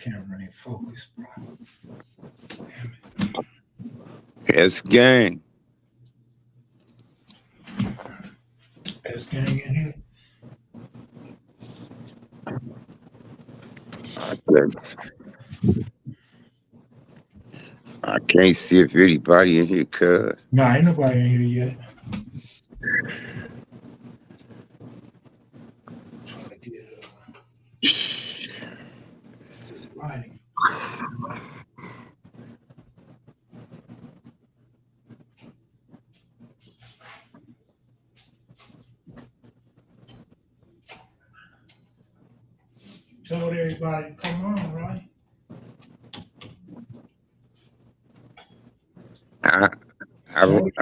camera ain't focused, bro. Damn it. It's gang. S gang in here. I can't see if anybody in here, cuz. Nah, ain't nobody in here yet. Trying to get this lighting. Told everybody to come on, right? I went.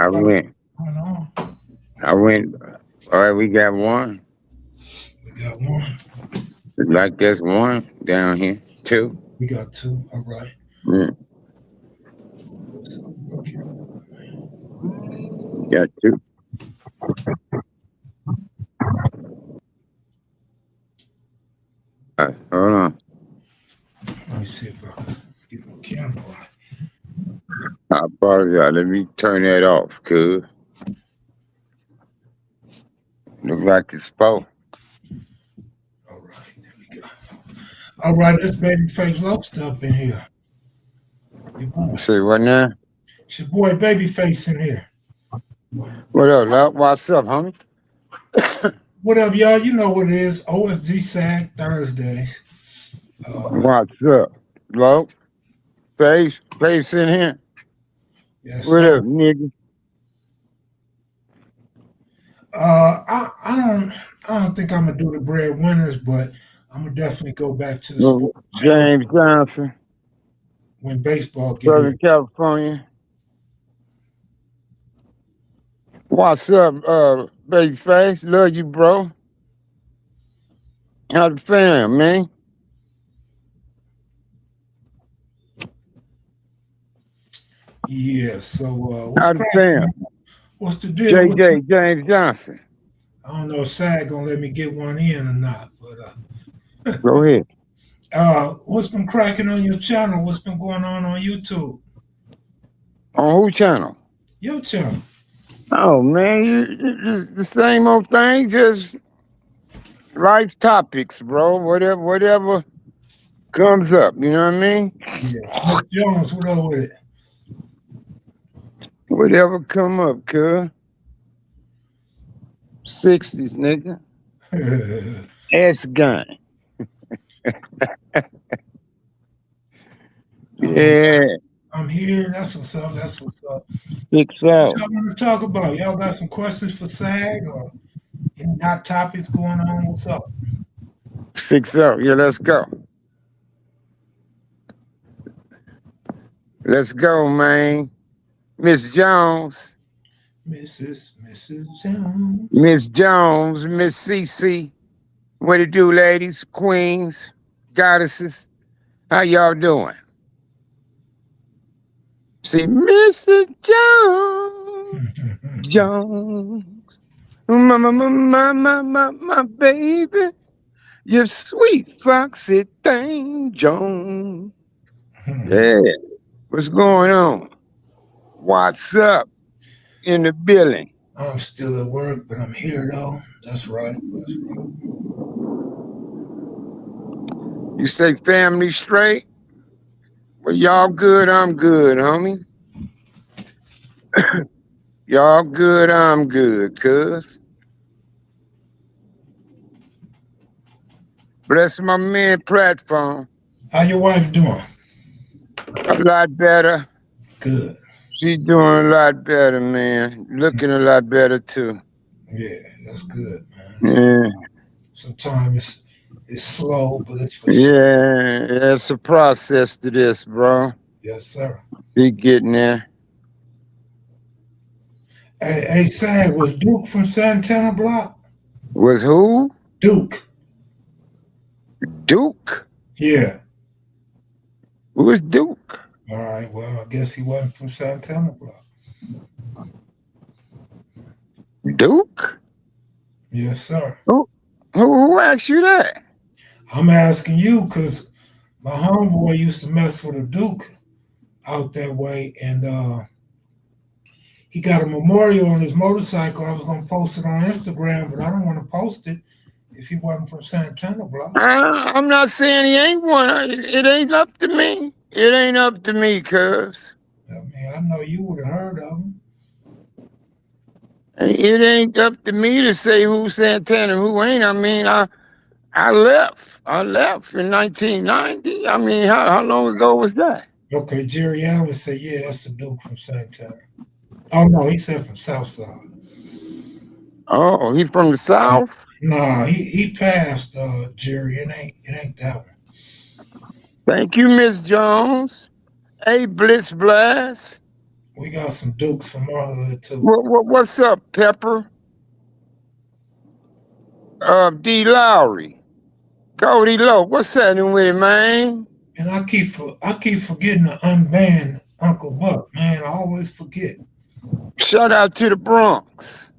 Coming on. I went. All right, we got one. We got one. Like there's one down here. Two. We got two. All right. Mm. Got two. Hold on. Let me see if I can get my camera right. I apologize. Let me turn that off, cuz. Look like it's spoke. All right, there we go. All right, this Babyface Lobster up in here. Say what now? It's your boy Babyface in here. What up, love? What's up, homie? What up, y'all? You know what it is. OSG Sag Thursdays. What's up, Lo? Face in here. Yes, What sir. up, nigga? I don't think I'm gonna do the breadwinners, but I'm gonna definitely go back to the sports James Johnson, when baseball gets Southern California. What's up, Babyface? Love you, bro. How the fam, man? Yeah. So How the fam? What's the deal? JJ James Johnson. I don't know if Sag gonna let me get one in or not, but Go ahead. What's been cracking on your channel? What's been going on YouTube? On who channel? Your channel. Oh man, the same old thing, just life topics, bro. Whatever comes up, you know what I mean? Yeah. Smith Jones, what up with it? Whatever come up, cuz. 60s, nigga. S gun. Yeah. I'm here. That's what's up. That's what's up. 6 What out. y'all want to talk about? Y'all got some questions for Sag or any hot topics going on? What's up? 6 out. Yeah, let's go. Let's go, man. Miss Jones. Mrs. Jones. Miss Jones, Miss CC. What it do, ladies, queens, goddesses? How y'all doing? See, Mrs. Jones. Jones. My baby. You sweet foxy thing, Jones. Yeah. What's going on? What's up in the building? I'm still at work, but I'm here though. That's right. That's right. You say family straight? Well, y'all good, I'm good, homie. Y'all good, I'm good, cuz. Bless my man platform. How your wife doing? A lot better. Good. She doing a lot better, man. Looking a lot better too. Yeah, that's good, man. Yeah. Sometimes it's slow, but it's for Yeah, sure. it's a process to this, bro. Yes, sir. Be getting there. Hey, Sag, was Duke from Santana Block? Was who? Duke. Duke? Yeah. Who was Duke? All right, well, I guess he wasn't from Santana Block. Duke? Yes, sir. Who asked you that? I'm asking you because My homeboy used to mess with a Duke out that way, and he got a memorial on his motorcycle. I was gonna post it on Instagram, but I don't want to post it if he wasn't from Santana Block. I'm not saying he ain't one. It ain't up to me. It ain't up to me, cuz. I mean, I know you would have heard of him. It ain't up to me to say who's Santana and who ain't. I mean, I left. I left in 1990. I mean, how long ago was that? Okay, Jerry Allen said, yeah, that's the Duke from Santana. Oh no, he said from Southside. Oh, he from the South? Nah, he passed Jerry. It ain't that one. Thank you, Miss Jones. Hey, Blitz Blast. We got some Dukes from our hood too. What's up, Pepper? D. Lowry. Cody Lowe. What's happening with it, man? And I keep forgetting to unban Uncle Buck, man. I always forget. Shout out to the Bronx.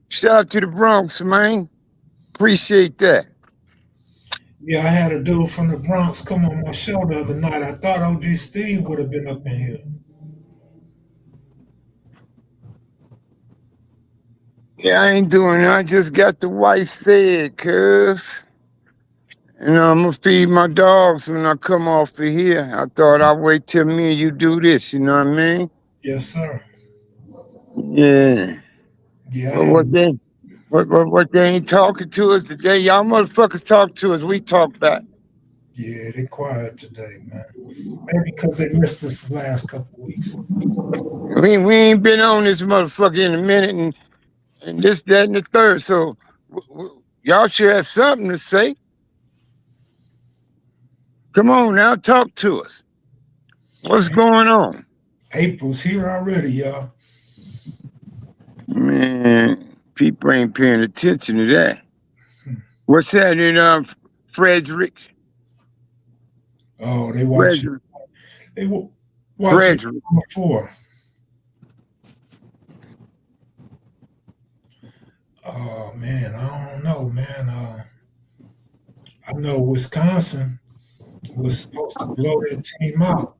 Shout out to the Bronx, man. Appreciate that. Yeah, I had a dude from the Bronx come on my show the other night. I thought OG Steve would have been up in here. Yeah, I ain't doing it. I just got the wife fed, cuz. And I'm gonna feed my dogs when I come off of here. I thought I'd wait till me and you do this, you know what I mean? Yes, sir. Yeah. Yeah, But what they ain't talking to us today, y'all motherfuckers talk to us, we talk back. yeah, they quiet today, man. Maybe because they missed us the last couple of weeks. We ain't been on this motherfucker in a minute and this, that, and the third. So y'all should have something to say. Come on now, talk to us. What's going on? April's here already, y'all. Man, people ain't paying attention to that. What's that in Frederick? Oh, they watch. Frederick. They watch Frederick. before. Oh man, I don't know, man. I know Wisconsin was supposed to blow their team out,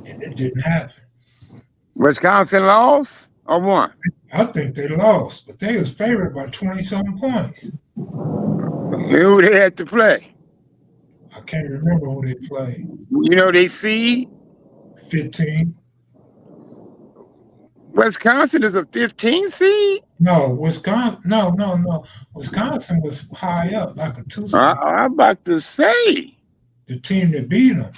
and it didn't happen. Wisconsin lost or won? I think they lost, but they was favored by 20-something points. Who they had to play? I can't remember who they played. You know they seed? 15. Wisconsin is a 15 seed? No, Wisconsin. No. Wisconsin was high up, like a 2 seed. I'm about to say. The team that beat them.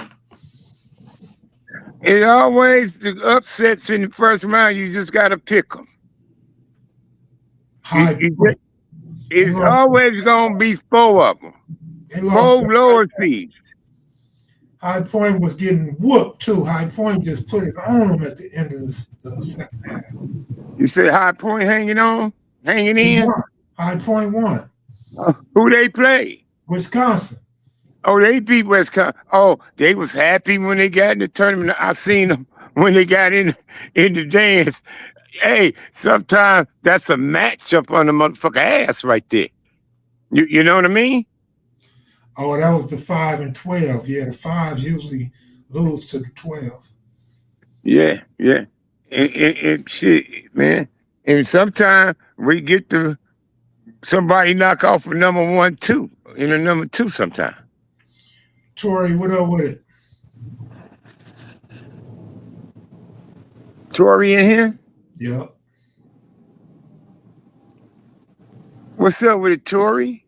It always the upsets in the first round. You just got to pick them. It's always gonna be 4 of them. 4 lower seeds. High Point was getting whooped too. High Point just put it on them at the end of the second half. You said High Point hanging in? High Point won. Who they play? Wisconsin. Oh, they beat Wisconsin. Oh, they was happy when they got in the tournament. I seen them when they got in the dance. Hey, sometimes that's a matchup on the motherfucker ass right there. You know what I mean? Oh, that was the 5 and 12. Yeah, the 5s usually lose to the 12. Yeah. And shit, man. And sometimes we get somebody knock off a number 1, 2 in a number 2 sometime. Tori, what up with it? Tori in here? Yeah. What's up with it, Tori?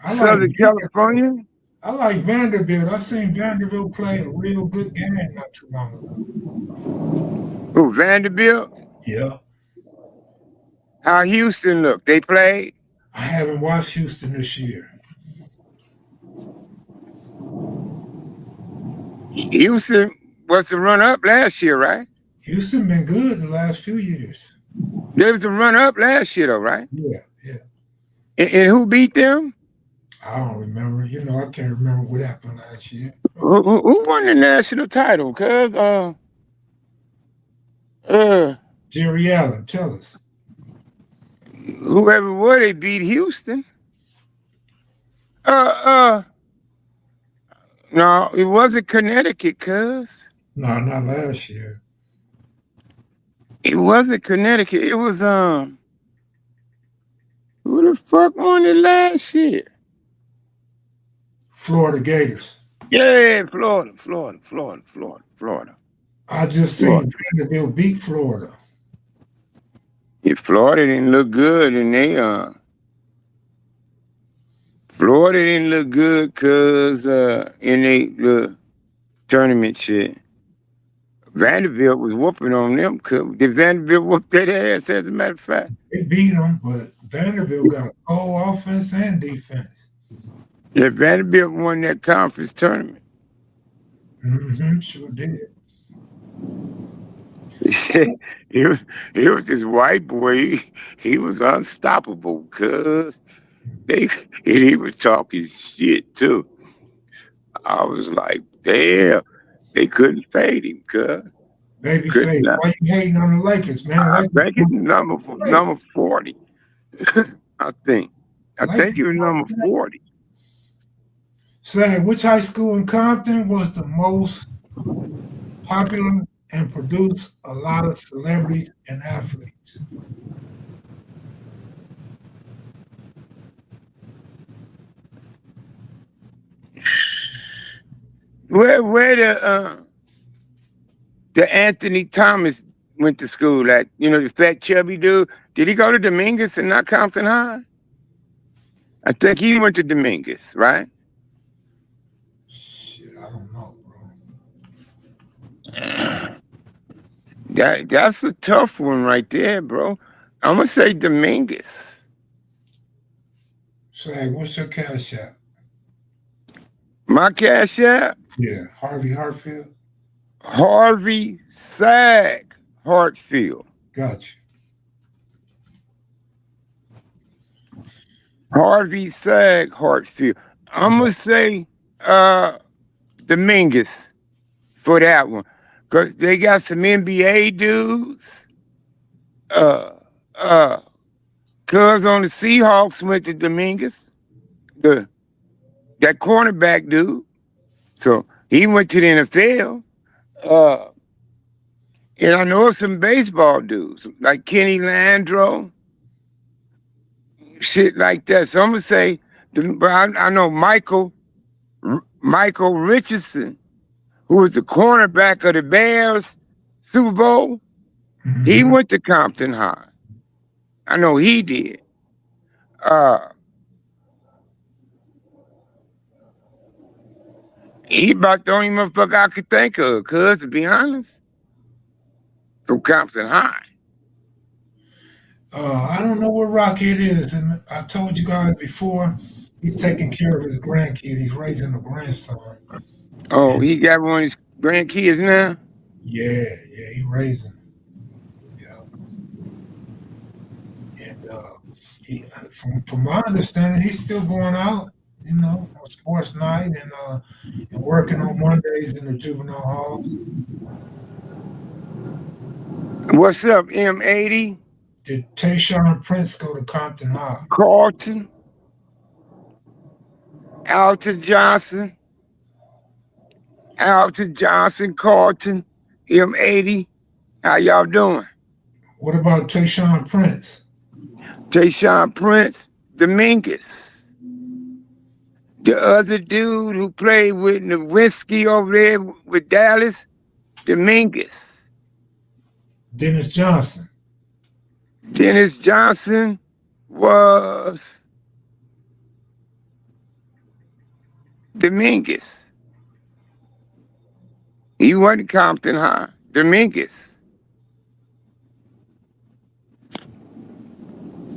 Southern California? I like Vanderbilt. I seen Vanderbilt play a real good game not too long ago. Who, Vanderbilt? Yeah. How Houston look? They played? I haven't watched Houston this year. Houston was the run-up last year, right? Houston been good the last few years. There was the run-up last year, though, right? Yeah. And who beat them? I don't remember. You know, I can't remember what happened last year. Who won the national title? Cause Jerry Allen, tell us. Whoever were, they beat Houston. No, it wasn't Connecticut, cuz. No, not last year. It wasn't Connecticut. It was who the fuck won it last year? Florida Gators. Yeah, Florida. I just seen Florida. Vanderbilt beat Florida. Yeah, Florida didn't look good, and Florida didn't look good cause in the tournament shit. Vanderbilt was whooping on them. Did Vanderbilt whoop that ass? As a matter of fact, They beat them, but Vanderbilt got a whole offense and defense. yeah, Vanderbilt won that conference tournament. Sure did. He was this white boy. He was unstoppable, cuz he was talking shit too. I was like, damn, they couldn't fade him, cuz. Could Babyface, not. why you hating on the Lakers, man? I Lakers think it's number 40. I think. I think it was number 40. Say, which high school in Compton was the most popular and produced a lot of celebrities and athletes? Where the Anthony Thomas went to school at? You know, the fat chubby dude. Did he go to Dominguez and not Compton High? I think he went to Dominguez, right? Shit, I don't know, bro. That's a tough one right there, bro. I'm gonna say Dominguez. Say, what's your cash app? My cash app? Yeah, Harvey Hartfield. Harvey Sag Hartfield. Got you. Harvey Sag Hartfield. I'm gonna say Dominguez for that one. Cause they got some NBA dudes. Cuz on the Seahawks went to Dominguez. That cornerback dude. So he went to the NFL. And I know some baseball dudes like Kenny Landreau, shit like that. So I'm gonna say, I know Michael Richardson, who was the cornerback of the Bears Super Bowl. He went to Compton High. I know he did. He about the only motherfucker I could think of, cuz, to be honest. From Compton High. I don't know where Rockhead is, and I told you guys before, he's taking care of his grandkid. He's raising a grandson. Oh, he got one of his grandkids now? Yeah, he raising him. Yeah. And from my understanding, he's still going out, on sports night and working on Mondays in the juvenile hall. What's up, M80? Did Tayshaun Prince go to Compton High? Carlton? Alton Johnson, Carlton, M80. How y'all doing? What about Tayshaun Prince? Tayshaun Prince, Dominguez. The other dude who played with Nowinski over there with Dallas, Dominguez. Dennis Johnson. Dennis Johnson was Dominguez. He wasn't Compton High. Dominguez.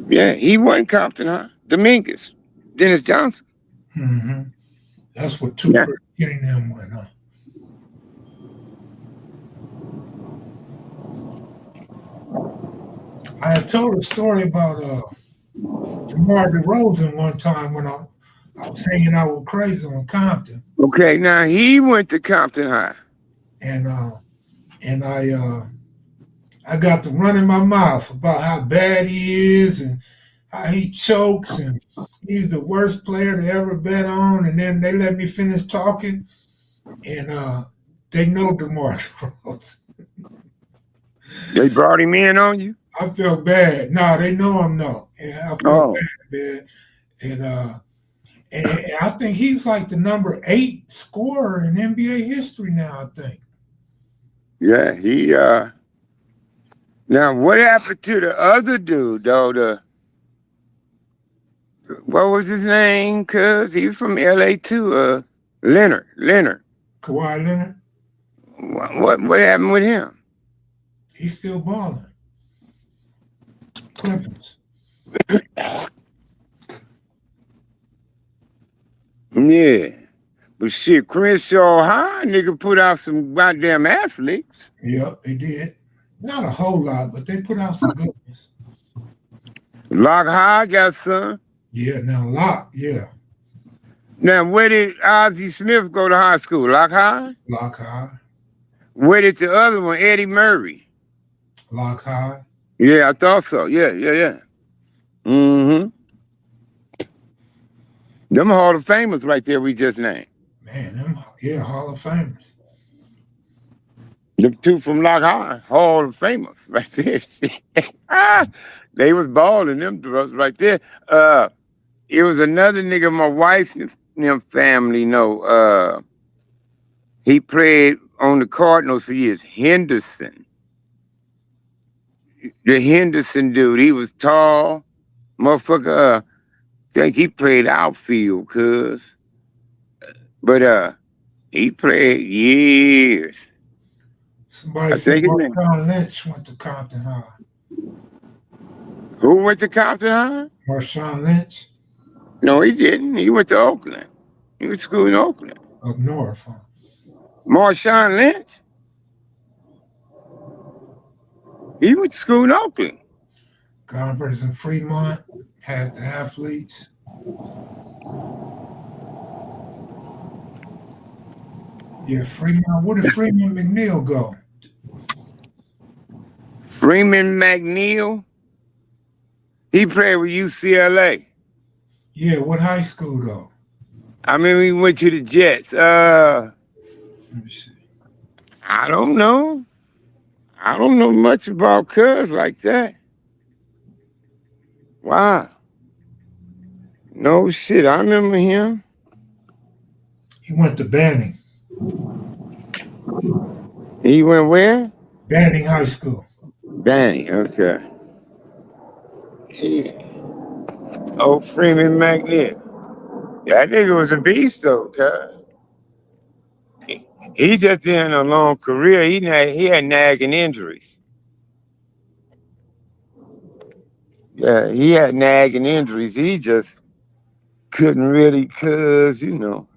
Yeah, he wasn't Compton High. Dominguez. Dennis Johnson. That's what Tookie getting them went, huh? I had told a story about DeMar DeRozan one time when I was hanging out with Crazy in Compton. Okay, now he went to Compton High. And I got to running my mouth about how bad he is and how he chokes and he's the worst player to ever bet on. And then they let me finish talking. and they know DeMar DeRozan. They brought him in on you? I felt bad. No, they know him no, and I felt Oh, bad, man. And I think he's like the number 8 scorer in NBA history now. I think. yeah. Now what happened to the other dude though? What was his name? Cause he was from LA too. Leonard. Leonard. Kawhi Leonard, What happened with him? he's still balling. Clippers. Yeah. But shit, Crenshaw High nigga put out some goddamn athletes. Yep, they did. Not a whole lot, but they put out some goodness. Lock High got some. Yeah, now Lock, yeah, Now where did Ozzie Smith go to high school? Lock High? Lock High, Where did the other one, Eddie Murray? Lock High. Yeah, I thought so. Yeah. Mm-hmm. Them Hall of Famers right there we just named. Man, them, yeah, Hall of Famers. The two from Lock High, Hall of Famers right there. They was balling them drugs right there. It was another nigga my wife and them family know. He played on the Cardinals for years. Henderson. The Henderson dude, he was tall. Motherfucker, think he played outfield, cuz. But he played years. Somebody said Marshawn Lynch went to Compton High. Who went to Compton High? Marshawn Lynch. No, he didn't. He went to Oakland. He was school in Oakland. Up north, huh? Marshawn Lynch? He went to school in Oakland. Converse in Fremont, had the athletes. Yeah, Fremont. Where did Freeman McNeil go? Freeman McNeil? He played with UCLA. Yeah, what high school though? I mean, we went to the Jets. Let me see. I don't know. I don't know much about Cuz like that. Wow. No shit. I remember him. He went to Banning. He went where? Banning High School. Banning, okay. Yeah. Oh, Freeman McNeil. That nigga was a beast though, cuz. He just in a long career. He had nagging injuries. Yeah, he had nagging injuries. He just couldn't really, cuz, you know.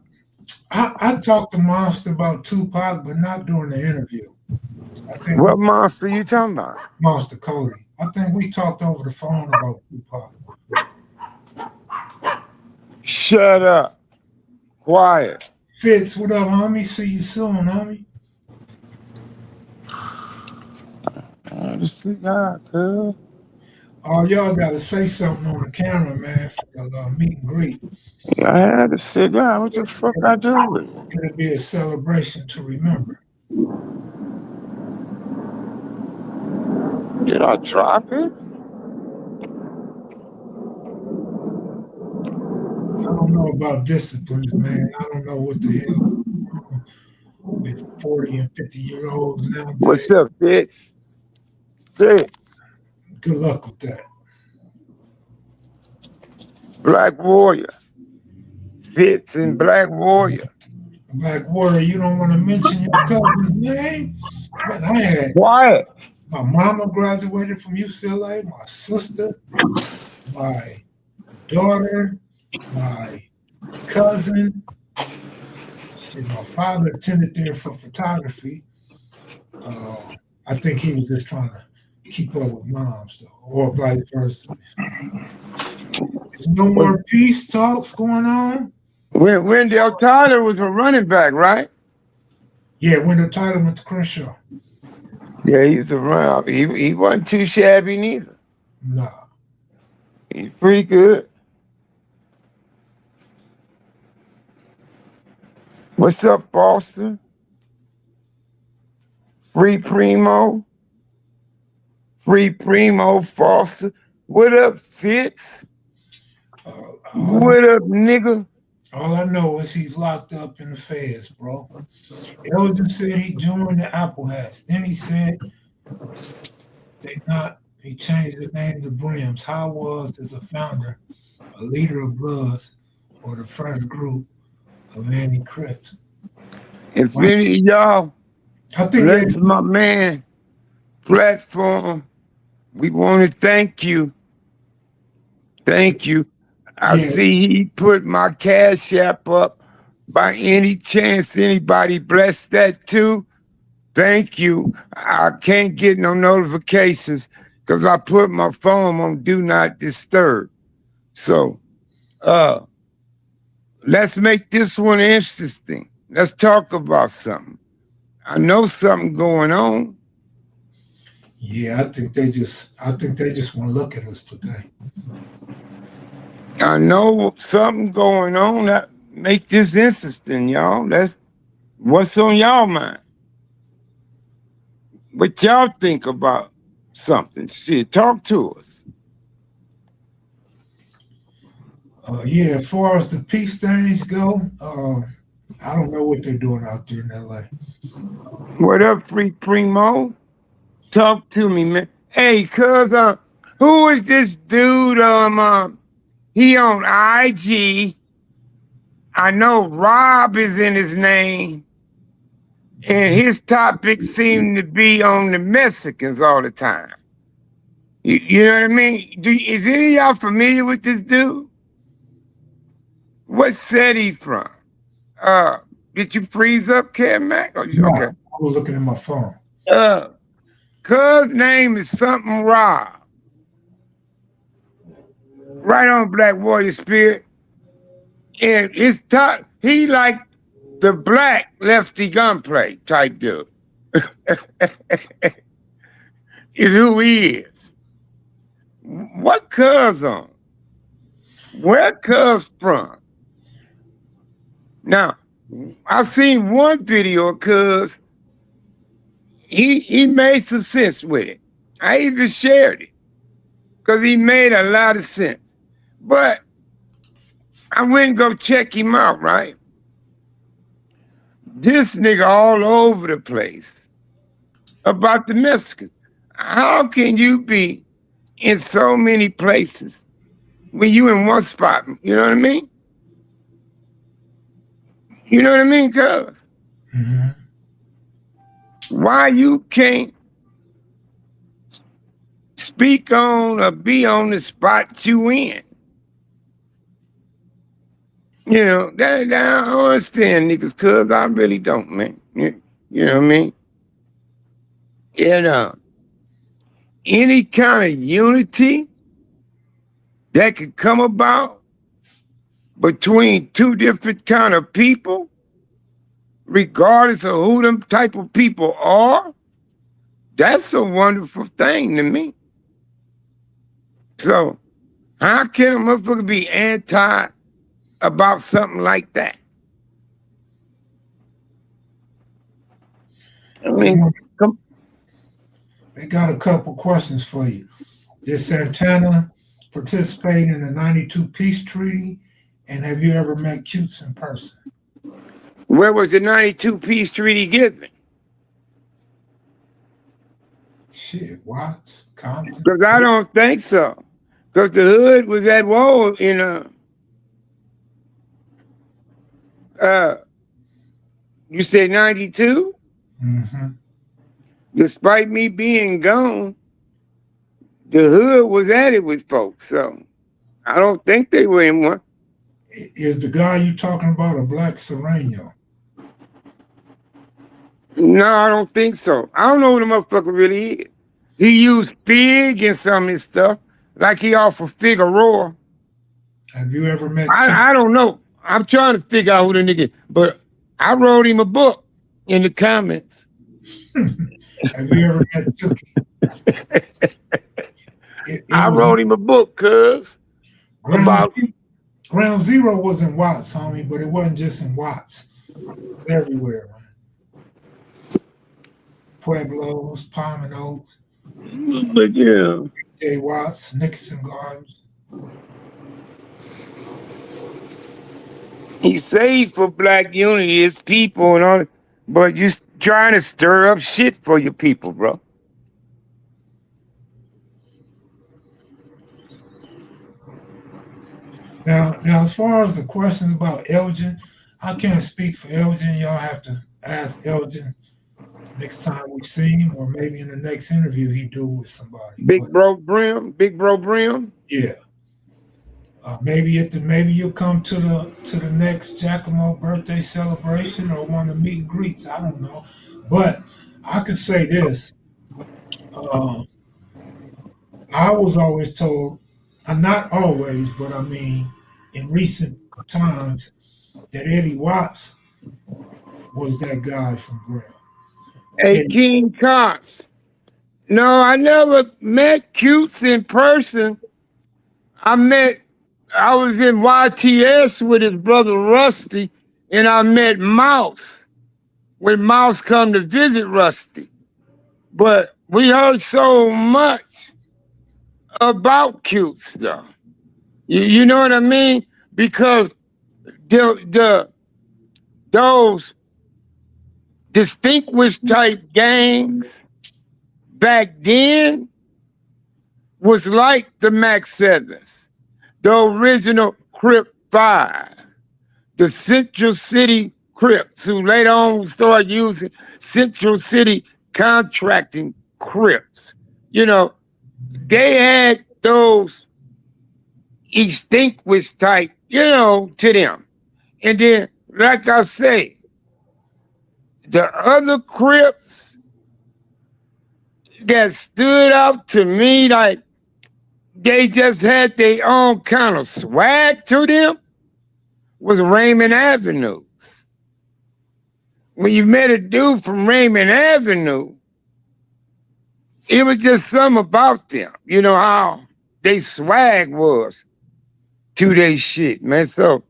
I talked to Monster about Tupac, but not during the interview. I think What monster you talking about? Monster Cody. I think we talked over the phone about Tupac. Shut up. Quiet. Fitz, what up, homie? See you soon, homie. The cigar, cuz. Oh, y'all gotta say something on the camera, man, for the meet and greet. I had a cigar. What the fuck I do with it? It'll be a celebration to remember. Did I drop it? I don't know about disciplines, man. I don't know what the hell with 40 and 50-year-olds nowadays. What's up, Fitz? Fitz. Good luck with that. Black Warrior. Fitz and Black Warrior. Black Warrior, you don't want to mention your cousin's name? Man, I had Quiet. my mama graduated from UCLA, my sister, my daughter, my cousin. Shit, my father attended there for photography. I think he was just trying to keep up with moms, though, or vice versa. There's no more peace talks going on. Wendell Tyler was a running back, right? Yeah, Wendell Tyler went to Crenshaw. Yeah, he was a run. He wasn't too shabby neither. Nah. He's pretty good. What's up, Foster? Free Primo? Free Primo Foster? What up, Fitz? What up, nigga? All I know is he's locked up in the feds, bro. Elgin said he joined the Apple Hats. Then he said he changed the name to Brims. How was as a founder, a leader of Bloods, or the first group of anti-Crips? If any of y'all I think bless my man platform, we want to thank you. Thank you. I see he put my Cash App up. By any chance anybody bless that too? Thank you. I can't get no notifications because I put my phone on Do Not Disturb. So let's make this one interesting. Let's talk about something. I know something going on. Yeah, I think they just want to look at us today. I know something going on that make this interesting, y'all. What's on y'all mind? What y'all think about something? Shit, talk to us. As far as the peace things go, I don't know what they're doing out there in LA. What up, Free Primo? Talk to me, man. Hey, cuz who is this dude? He on IG. I know Rob is in his name. And his topics seem to be on the Mexicans all the time. You know what I mean? Is any of y'all familiar with this dude? What set he from? Did you freeze up, Ken Mac? Okay. I was looking at my phone. Cuz name is something Rob. Right on, Black Warrior Spirit. And his top, he like the black Lefty Gunplay type dude. Is who he is. What cuz on? Where cuz from? Now, I seen one video of cuz he made some sense with it. I even shared it because he made a lot of sense. But I went and go check him out, right? This nigga all over the place about the Mexicans. How can you be in so many places when you in one spot? You know what I mean? You know what I mean, cuz? Mm-hmm. Why you can't speak on or be on the spot you in? You know, that I don't understand niggas, cuz I really don't, man. You know what I mean? Any kind of unity that could come about between two different kind of people, regardless of who them type of people are, that's a wonderful thing to me. So how can a motherfucker be anti about something like that? I mean, they got a couple questions for you. Did Santana participate in the 92 peace treaty? And have you ever met Cutes in person? Where was the 92 peace treaty given? Shit, Watts, Compton. Because I don't think so. Because the hood was at war in you say 92? Mm-hmm. Despite me being gone, the hood was at it with folks. So I don't think they were in one. Is the guy you talking about a black Sereno? No, I don't think so. I don't know who the motherfucker really is. He used Fig in some of his stuff, like he off of Figueroa. Have you ever met I don't know. I'm trying to figure out who the nigga is, but I wrote him a book in the comments. Have you ever met Tookie? I wrote him a book, cuz. Ground Zero was in Watts, homie, but it wasn't just in Watts. It's everywhere, man. Pueblos, Palm and Oaks, But yeah, J. Watts, Nickerson Gardens. he saved for black unity, his people and all, but you trying to stir up shit for your people, bro. Now, as far as the questions about Elgin, I can't speak for Elgin. Y'all have to ask Elgin next time we see him, or maybe in the next interview he do with somebody. But Big bro Brim. yeah, maybe you'll come to the next Giacomo birthday celebration or one of the meet and greets. I don't know, but I could say this: uh, I was always told, not always, but I mean, in recent times, that Eddie Watts was that guy from Graham. Hey, Eddie, King Cox. No, I never met Cutes in person. I was in YTS with his brother Rusty, and I met Mouse when Mouse come to visit Rusty. But we heard so much about Cutes though. You know what I mean? Because those distinguished type gangs back then was like the Max Sevens, the original Crip 5, the Central City Crips, who later on started using Central City Contracting Crips. You know, they had those extinguished type, to them. And then, like I say, the other Crips that stood out to me like they just had their own kind of swag to them was Raymond Avenues. When you met a dude from Raymond Avenue, it was just something about them. You know how they swag was to their shit, man. So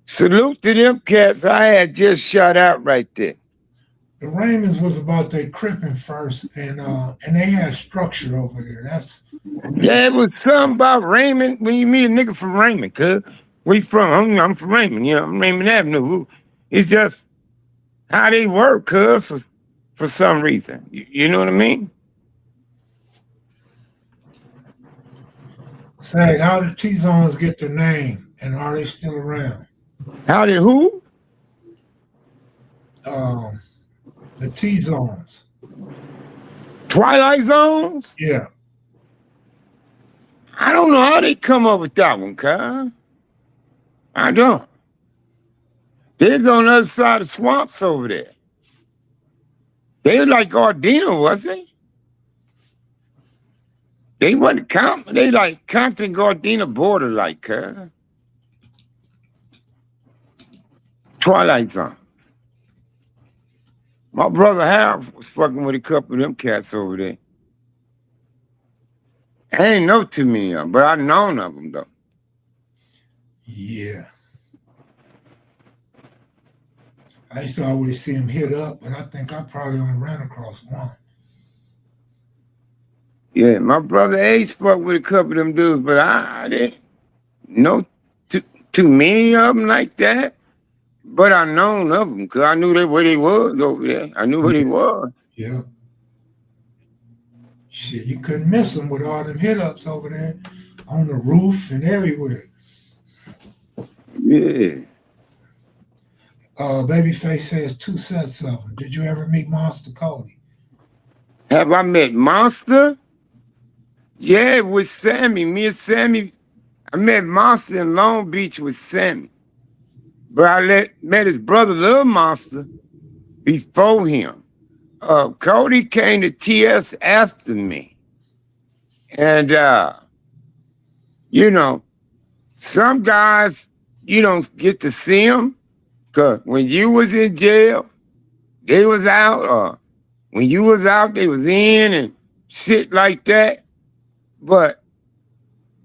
salute to them cats I had just shot out right there. the Raymonds was about their cripping first, and they had structure over there. That's Yeah, it was something about Raymond. When you meet a nigga from Raymond, cuz where you from? I'm from Raymond, I'm Raymond Avenue. It's just how they work, cuz for some reason. You know what I mean? Sag, how did T-Zones get their name, and are they still around? How did who? The T-Zones. Twilight Zones? Yeah. I don't know how they come up with that one, cuz. I don't. They're on the other side of swamps over there. They were like Gardena, was they? They wasn't Compton. They like Compton Gardena border, like Twilight Zone. My brother Harold was fucking with a couple of them cats over there. I ain't know too many of them, but I known of them though. Yeah. I used to always see him hit up, but I think I probably only ran across one. Yeah, my brother Ace fucked with a couple of them dudes, but I didn't know too many of them like that. But I known of them because I knew where they was over there. I knew where they was. Yeah. Shit, you couldn't miss them with all them hit ups over there on the roof and everywhere. Yeah. Babyface says 2 sets of them. Did you ever meet Monster Cody? Have I met Monster? Yeah, with Sammy. Me and Sammy, I met Monster in Long Beach with Sammy. But I met his brother, Little Monster, before him. Cody came to TS after me. And, some guys, you don't get to see them because when you was in jail, they was out, or when you was out, they was in and shit like that. But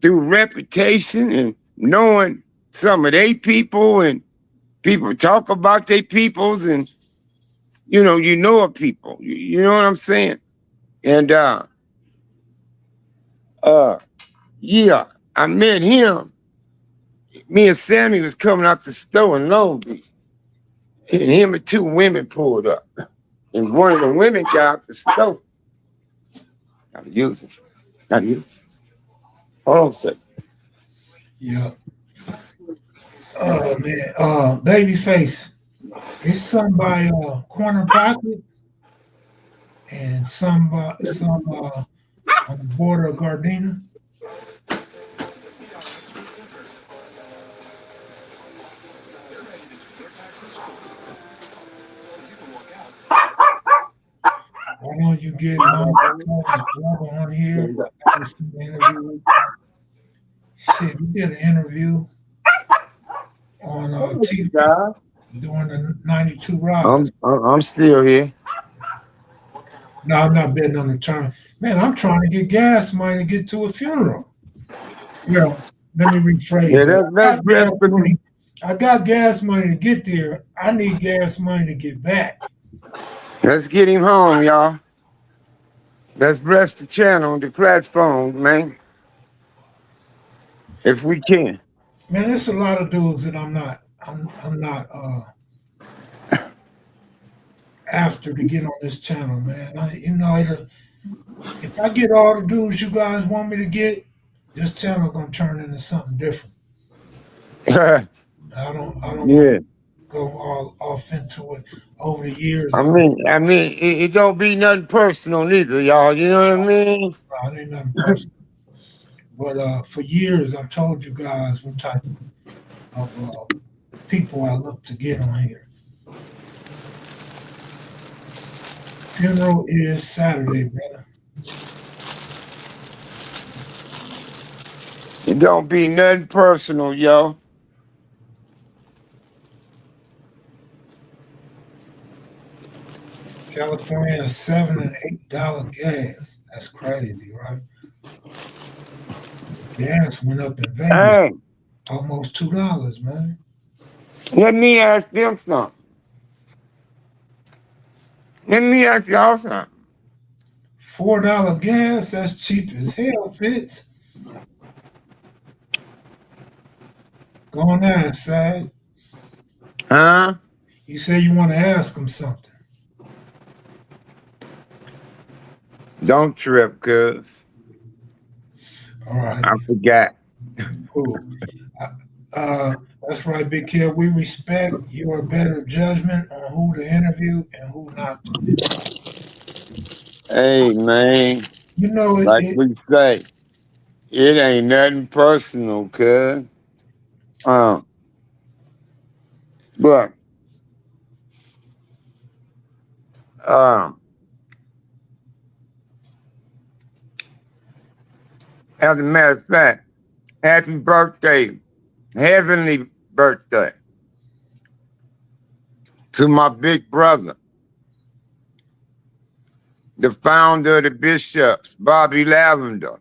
through reputation and knowing some of they people and people talk about their peoples, and you know a people. You know what I'm saying? And yeah, I met him. Me and Sammy was coming out the store in Long Beach, and him and two women pulled up. And one of the women got out the store. Gotta use it. Gotta use it. Hold on a second. Yeah. Oh man. Babyface. It's some by Corner Pocket and some on the border of Gardena. Why don't you get Mama Cole's brother on here? I gotta see the interview. Shit, you did an interview on TV during the 92 rise. I'm still here. No, I'm not betting on the turn. Man, I'm trying to get gas money to get to a funeral. Well, let me rephrase Yeah, it. I got gas money to get there. I need gas money to get back. Let's get him home, y'all. Let's bless the channel, the platform, man. If we can. Man, there's a lot of dudes that I'm not after to get on this channel, man. If I get all the dudes you guys want me to get, this channel gonna turn into something different. I don't want to go all off into it over the years. I mean, it don't be nothing personal neither, y'all. You know what I mean? No, it ain't nothing personal. But for years, I've told you guys what type of people I look to get on here. Funeral is Saturday, brother. It don't be nothing personal, yo. California is $7 and $8 gas. That's crazy, right? Gas went up in Vegas. Hey, almost $2, man. Let me ask them something. Let me ask y'all something. $4 gas, that's cheap as hell, Fitz. Go on there, Sag. Huh? You say you want to ask him something. Don't trip, cuz. All right. I forgot. Cool. That's right, Big Kid. We respect your better judgment on who to interview and who not to. Hey, man. You know, like we say, it ain't nothing personal, cuz. But as a matter of fact, happy birthday, heavenly birthday to my big brother, the founder of the Bishops, Bobby Lavender.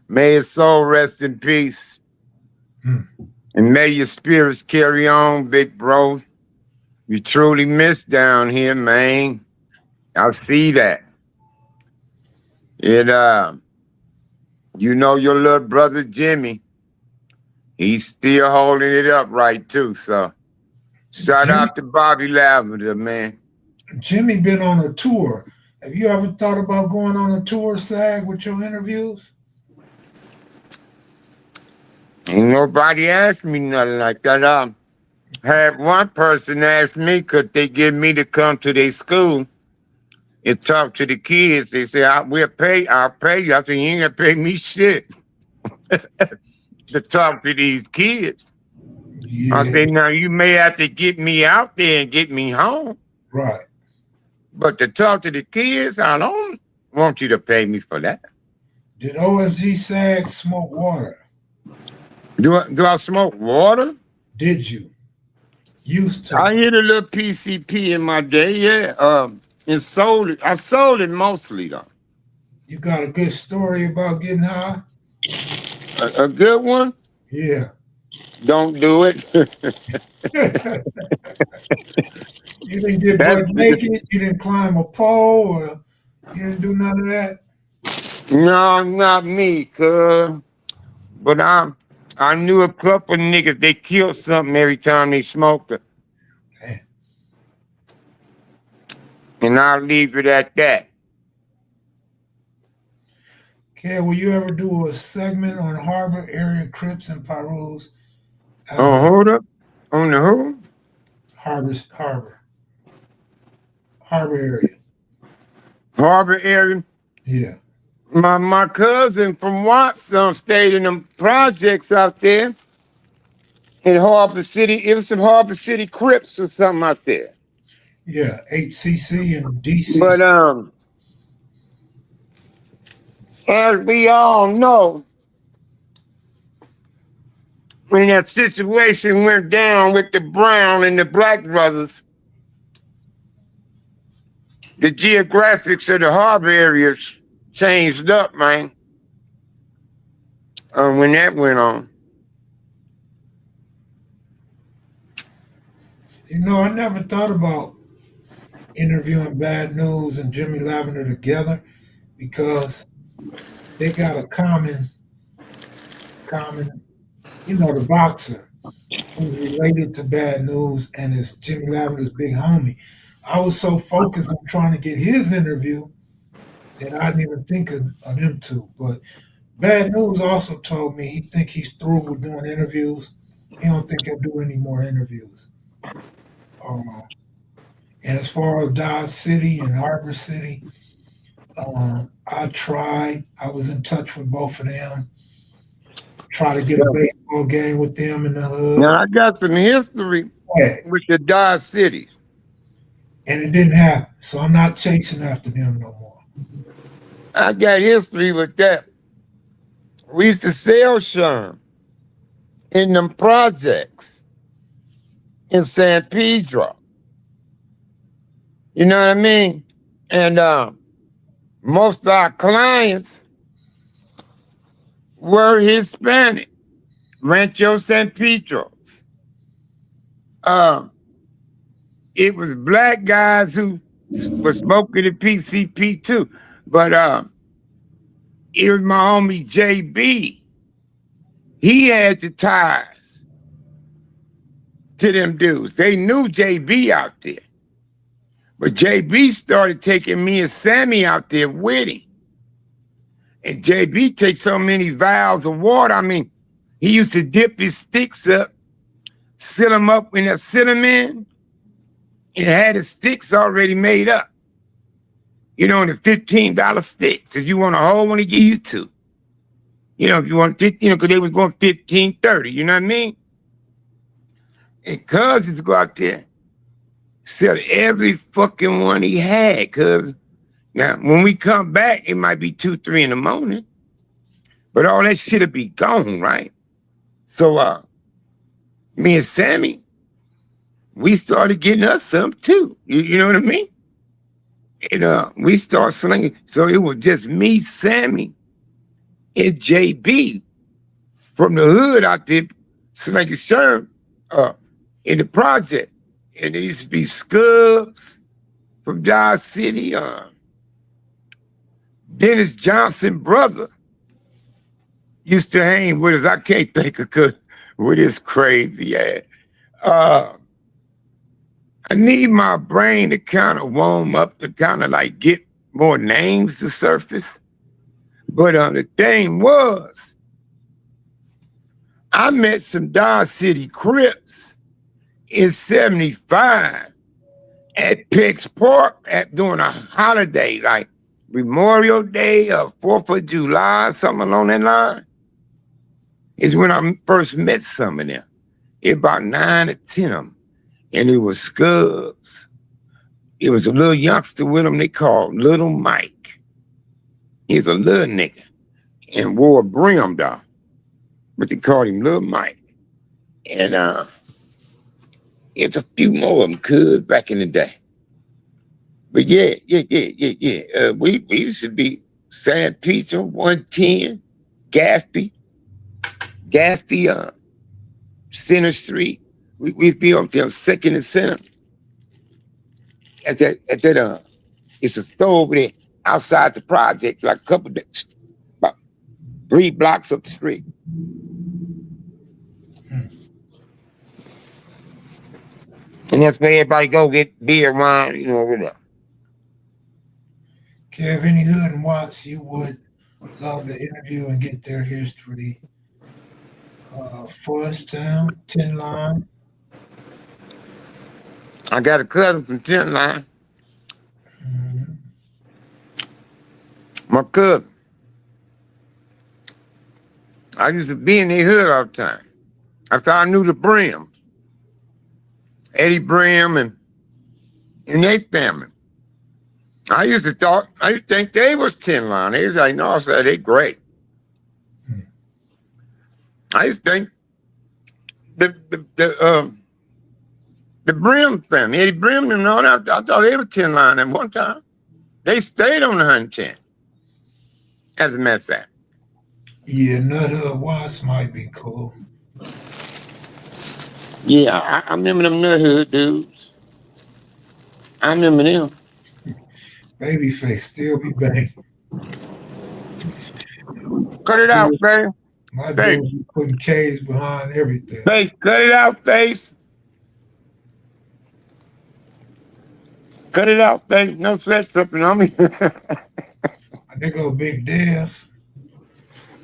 May his soul rest in peace. And may your spirits carry on, big bro. You truly miss down here, man. I see that. You know your little brother Jimmy. He's still holding it up right too. So shout out to Bobby Lavender, man. Jimmy been on a tour. Have you ever thought about going on a tour, Sag, with your interviews? Ain't nobody asked me nothing like that. Had one person ask me, could they get me to come to their school and talk to the kids? They say, I'll pay you. I said, you ain't gonna pay me shit to talk to these kids. Yeah. I said, now you may have to get me out there and get me home. Right. But to talk to the kids, I don't want you to pay me for that. Did OSG Sag smoke water? Do I smoke water? Did you? Used to. I hit a little PCP in my day, yeah. And sold it. I sold it mostly though. You got a good story about getting high? A good one? Yeah. Don't do it. You didn't get That's butt naked. You didn't climb a pole, or you didn't do none of that. no, not me, cuz. But I knew a couple niggas, they killed something every time they smoked it. Man. And I'll leave it at that. Okay, will you ever do a segment on harbor area Crips and Pyrus as Oh, a hold up. On the who? harbor area? Harbor area. Yeah, My cousin from Watson stayed in them projects out there in Harbor City. It was some Harbor City Crips or something out there. yeah, HCC and But DCC. as we all know, when that situation went down with the Brown and the Black brothers, the geographics of the harbor areas changed up, man. When that went on. You know, I never thought about interviewing Bad News and Jimmy Lavender together because they got a common, the boxer who's related to Bad News and is Jimmy Lavender's big homie. I was so focused on trying to get his interview that I didn't even think of them two. But Bad News also told me he think he's through with doing interviews. He don't think he'll do any more interviews. Uh, and as far as Dodge City and Harbor City, I tried. I was in touch with both of them. Try to get a baseball game with them in the Now hood. I got some history Yeah, with the Dodge City. and it didn't happen. So I'm not chasing after them no more. I got history with that. We used to sell Sherm in them projects in San Pedro. You know what I mean? And most of our clients were Hispanic, Rancho San Pedro's. It was black guys who was smoking the PCP too. But it was my homie JB. He had the ties to them dudes. They knew JB out there. But JB started taking me and Sammy out there with him. And JB takes so many vials of water. I mean, he used to dip his sticks up, seal them up in that cinnamon, and had the sticks already made up. You know, the $15 sticks. If you want a whole one, he give you two. You know, if you want 50, because they was going 15, 30, you know what I mean? And cousins go out there, sell every fucking one he had, cuz. Now, when we come back, it might be 2, 3 in the morning. But all that shit'll be gone, right? So me and Sammy, we started getting us some too. You know what I mean? And we started slinging. So it was just me, Sammy, and JB from the hood out there slinging Sherm in the project. And there used to be Scubs from Dodge City, Dennis Johnson brother used to hang with us. I can't think of with his crazy ass. I need my brain to kind of warm up to kind of like get more names to surface. But the thing was, I met some Dodge City Crips in 75 at Peck's Park during a holiday, like Memorial Day or 4th of July, something along that line, is when I first met some of them. It about 9 or 10 of them. And it was Scubs. It was a little youngster with him they called Little Mike. He's a little nigga and wore a brim though. But they called him Little Mike. And it's a few more of them could back in the day. But yeah. We used to be San Pedro, 110, Gaffey, Center Street. We'd be up there, Second and Center. At that, it's a store over there outside the project, like a couple of, about 3 blocks up the street. And that's where everybody go get beer, wine, whatever. Kev, any hood and Watts you would love to interview and get their history. Forest Town, Tin Line. I got a cousin from Tin Line. Mm-hmm. My cousin. I used to be in their hood all the time. After I knew the Brims. Eddie Brim and their family. I used to think they was Tin Line. They was like, no, I said, they great. I used to think the Brim family, Eddie Brim and all that, I thought they were Tin Line at one time. They stayed on the 110, as a matter of fact. Yeah, Nut Watts might be cool. Yeah, I remember them Nut Hood dudes. I remember them. Babyface still be banging. Cut it out, baby. My dude be putting K's behind everything. Face, cut it out, face. Cut it out, face. No sex tripping on me. There go Big Dev.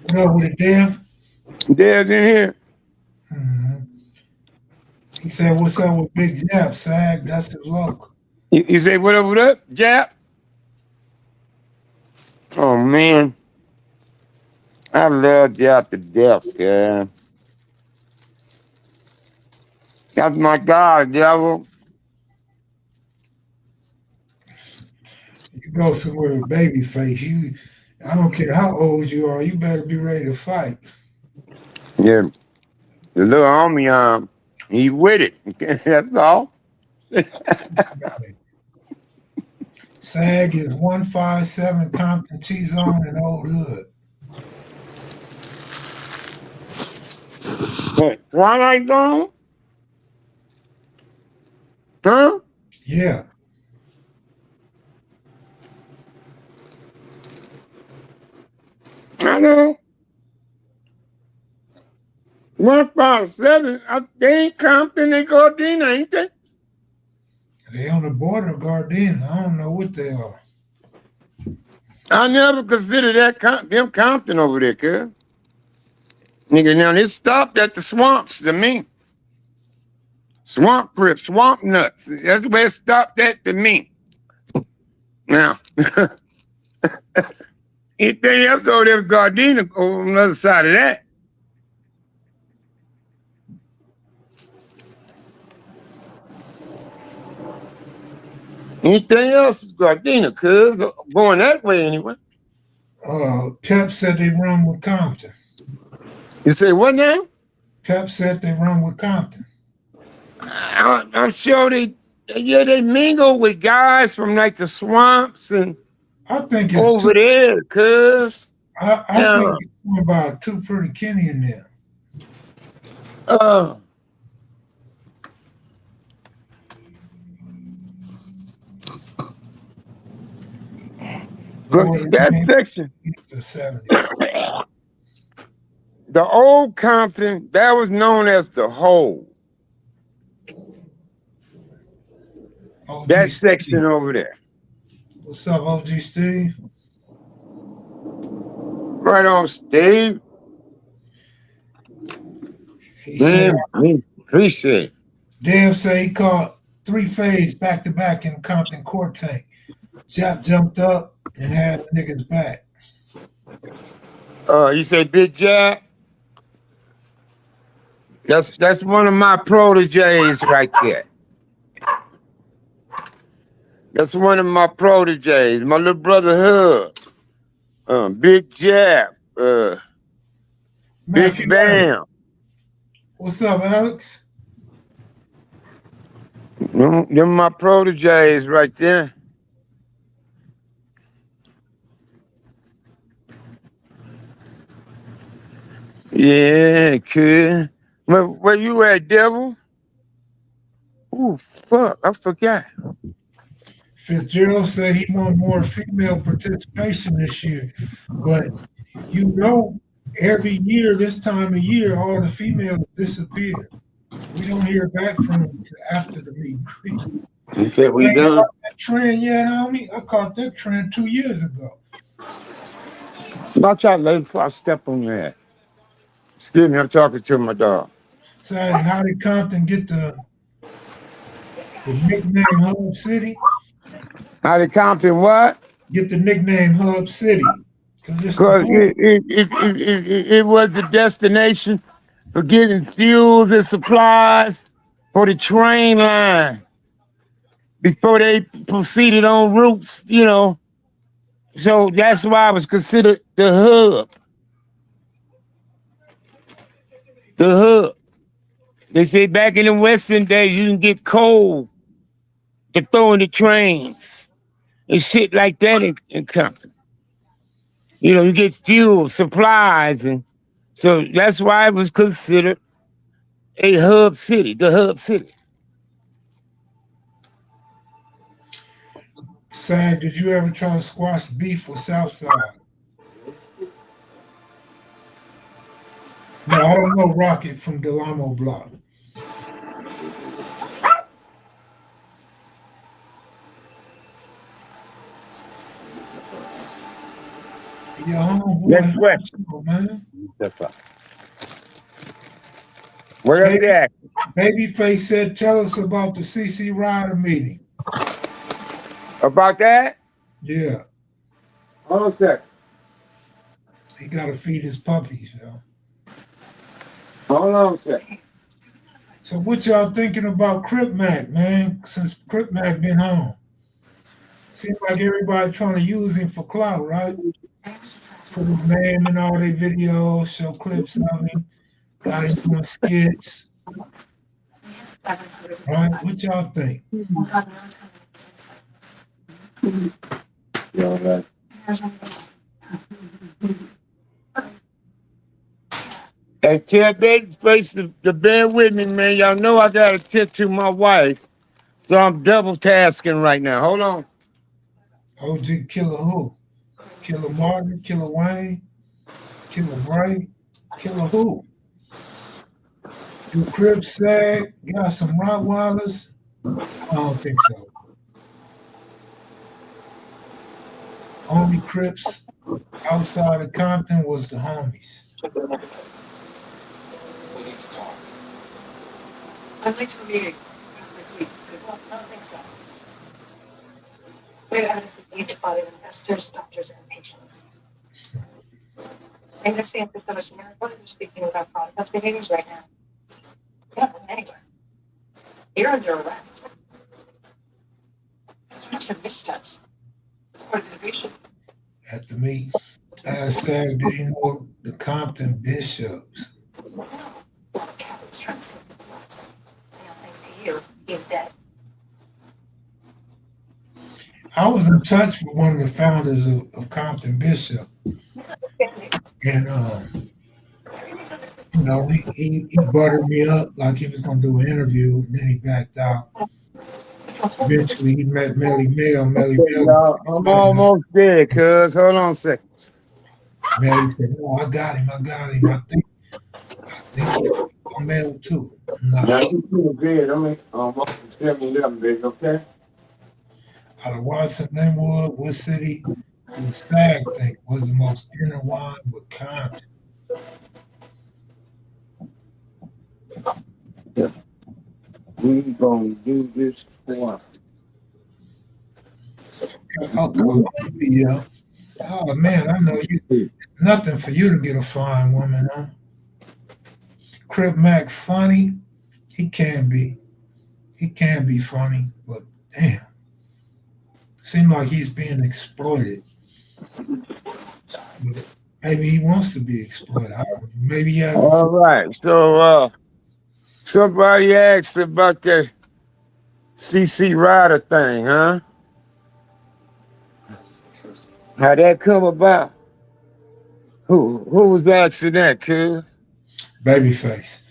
What up with it, Dev? Dev's in here. Mm-hmm. He said, what's up with Big Jap, Sag? That's his local. You say, what up, Jap? Oh, man. I love Jap to death, man. That's my God, devil. You go somewhere with Babyface, I don't care how old you are, you better be ready to fight. Yeah. The little homie, he with it. That's all. Sag is 157 Compton T-Zone and Old Hood. Twilight Zone? Huh? Yeah. I know. 157. They ain't Compton, they Gardena, ain't they? They on the border of Gardena. I don't know what they are. I never considered them Compton over there, cuz. Nigga, now they stopped at the swamps to me. Swamp Crip, swamp nuts. That's where it stopped at to me. Now, anything else over there with Gardena on the other side of that. Anything else is Gardena, cuz. Going that way anyway. Pep said they run with Compton. You say what now? Pep said they run with Compton. I'm sure they mingle with guys from like the swamps and I think it's over there, cuz. I think it's about Too Pretty Kenny in there. That section. The 70s. The old Compton, that was known as the Hole. That section over there. What's up, OG Steve? Right on, Steve. Appreciate it. Dev say he caught 3 fades back to back in Compton Court Tank. Jap jumped up and had niggas back. You say Big Jap? That's one of my proteges right there. That's one of my proteges. My little brother Hub. Big Jap. Big Bam. What's up, Alex? Them my proteges right there. Yeah, cool. Where you at, devil? Ooh, fuck, I forgot. Fitzgerald said he want more female participation this year, but you know, every year this time of year, all the females disappear. We don't hear back from them till after the meet and greet. Okay, You we ain't done. caught that trend yet, homie? I caught that trend 2 years ago. Watch out, lady, before I step on that. Excuse me, I'm talking to my dog. Saying how did Compton get the nickname Hub City? How they Compton what? Get the nickname Hub City. Because it's the Because hub. it was the destination for getting fuels and supplies for the train line before they proceeded on routes, you know. So that's why it was considered the hub. The hub. They say back in the Western days, you can get coal to throw in the trains and shit like that in Compton. You know, you get fuel, supplies, and so that's why it was considered a hub city, the hub city. Sag, did you ever try to squash beef with Southside? No, I don't know Rocket from Delamo Block. Yeah, Next homeboy, question. man. Where else they at? Babyface said, tell us about the CC Rider meeting. About that? Yeah, Hold on a second. he got to feed his puppies, yo. Hold on a second. So what y'all thinking about Crip Mac, man, since Crip Mac been home? Seems like everybody trying to use him for clout, right? Put his name in all their videos, show clips of him, got him doing skits, right? What y'all think? Yeah, right. Hey, tell Babyface to bear with me, man. Y'all know I got to tend to my wife, so I'm double tasking right now. Hold on. OG Killer who? Killer Martin, Killer Wayne, Killer Bray, Killer who? Do Crip Sag got some Rottweilers? I don't think so. Only Crips outside of Compton was the homies. We need to talk. I'm late to a meeting next week. Well, I don't think so. We have evidence of need to fight investors, doctors, and patients. I understand that some Americans are speaking without fraud investigators right now. You're not going anywhere. You're under arrest. There's some missteps. It's part of the innovation. At the meet, I asked Sag, did you know the Compton bishops? Captain's trying to save his lives. You know, thanks to you, he's dead. I was in touch with one of the founders of Compton Bishop, and you know, he buttered me up like he was gonna do an interview, and then he backed out. Eventually, he met Melly Mel. Melly Okay, Mel, y'all, I'm almost there, cuz. Hold on a second. Melly said, "No, I got him. I got him. I think he's on Mel too." Now, Nah, you see the bed. I'm almost at 7-11, baby, okay? out of Watson, Linwood, what city do the Sag think was the most intertwined with Compton? We gonna do this for Oh, Columbia. Oh man, I know you. Nothing for you to get a fine woman, huh? Crip Mac funny. He can be. He can be funny, but damn, seems like he's being exploited. But maybe he wants to be exploited. I don't know. Maybe he have a All right. So somebody asked about the CC Rider thing, huh? How that come about? Who was asking that, kid? baby face.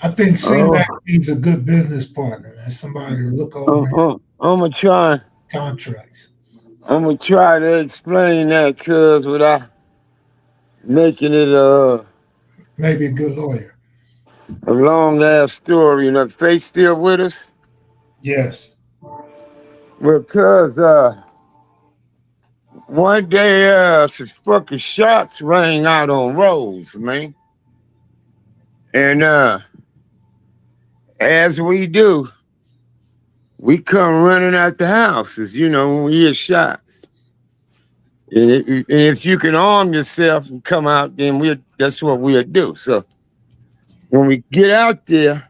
I think Oh, C-Mac needs a good business partner, man. Somebody to look over his I'm gonna try. contracts. I'm gonna try to explain that, cuz, without making it Maybe a good lawyer. a long ass story. You know, Faith still with us? Yes. Well, cuz, one day, some fucking shots rang out on Rose, man. And as we do, we come running out the houses, you know, when we hear shots. And if you can arm yourself and come out, then that's what we'll do. So when we get out there,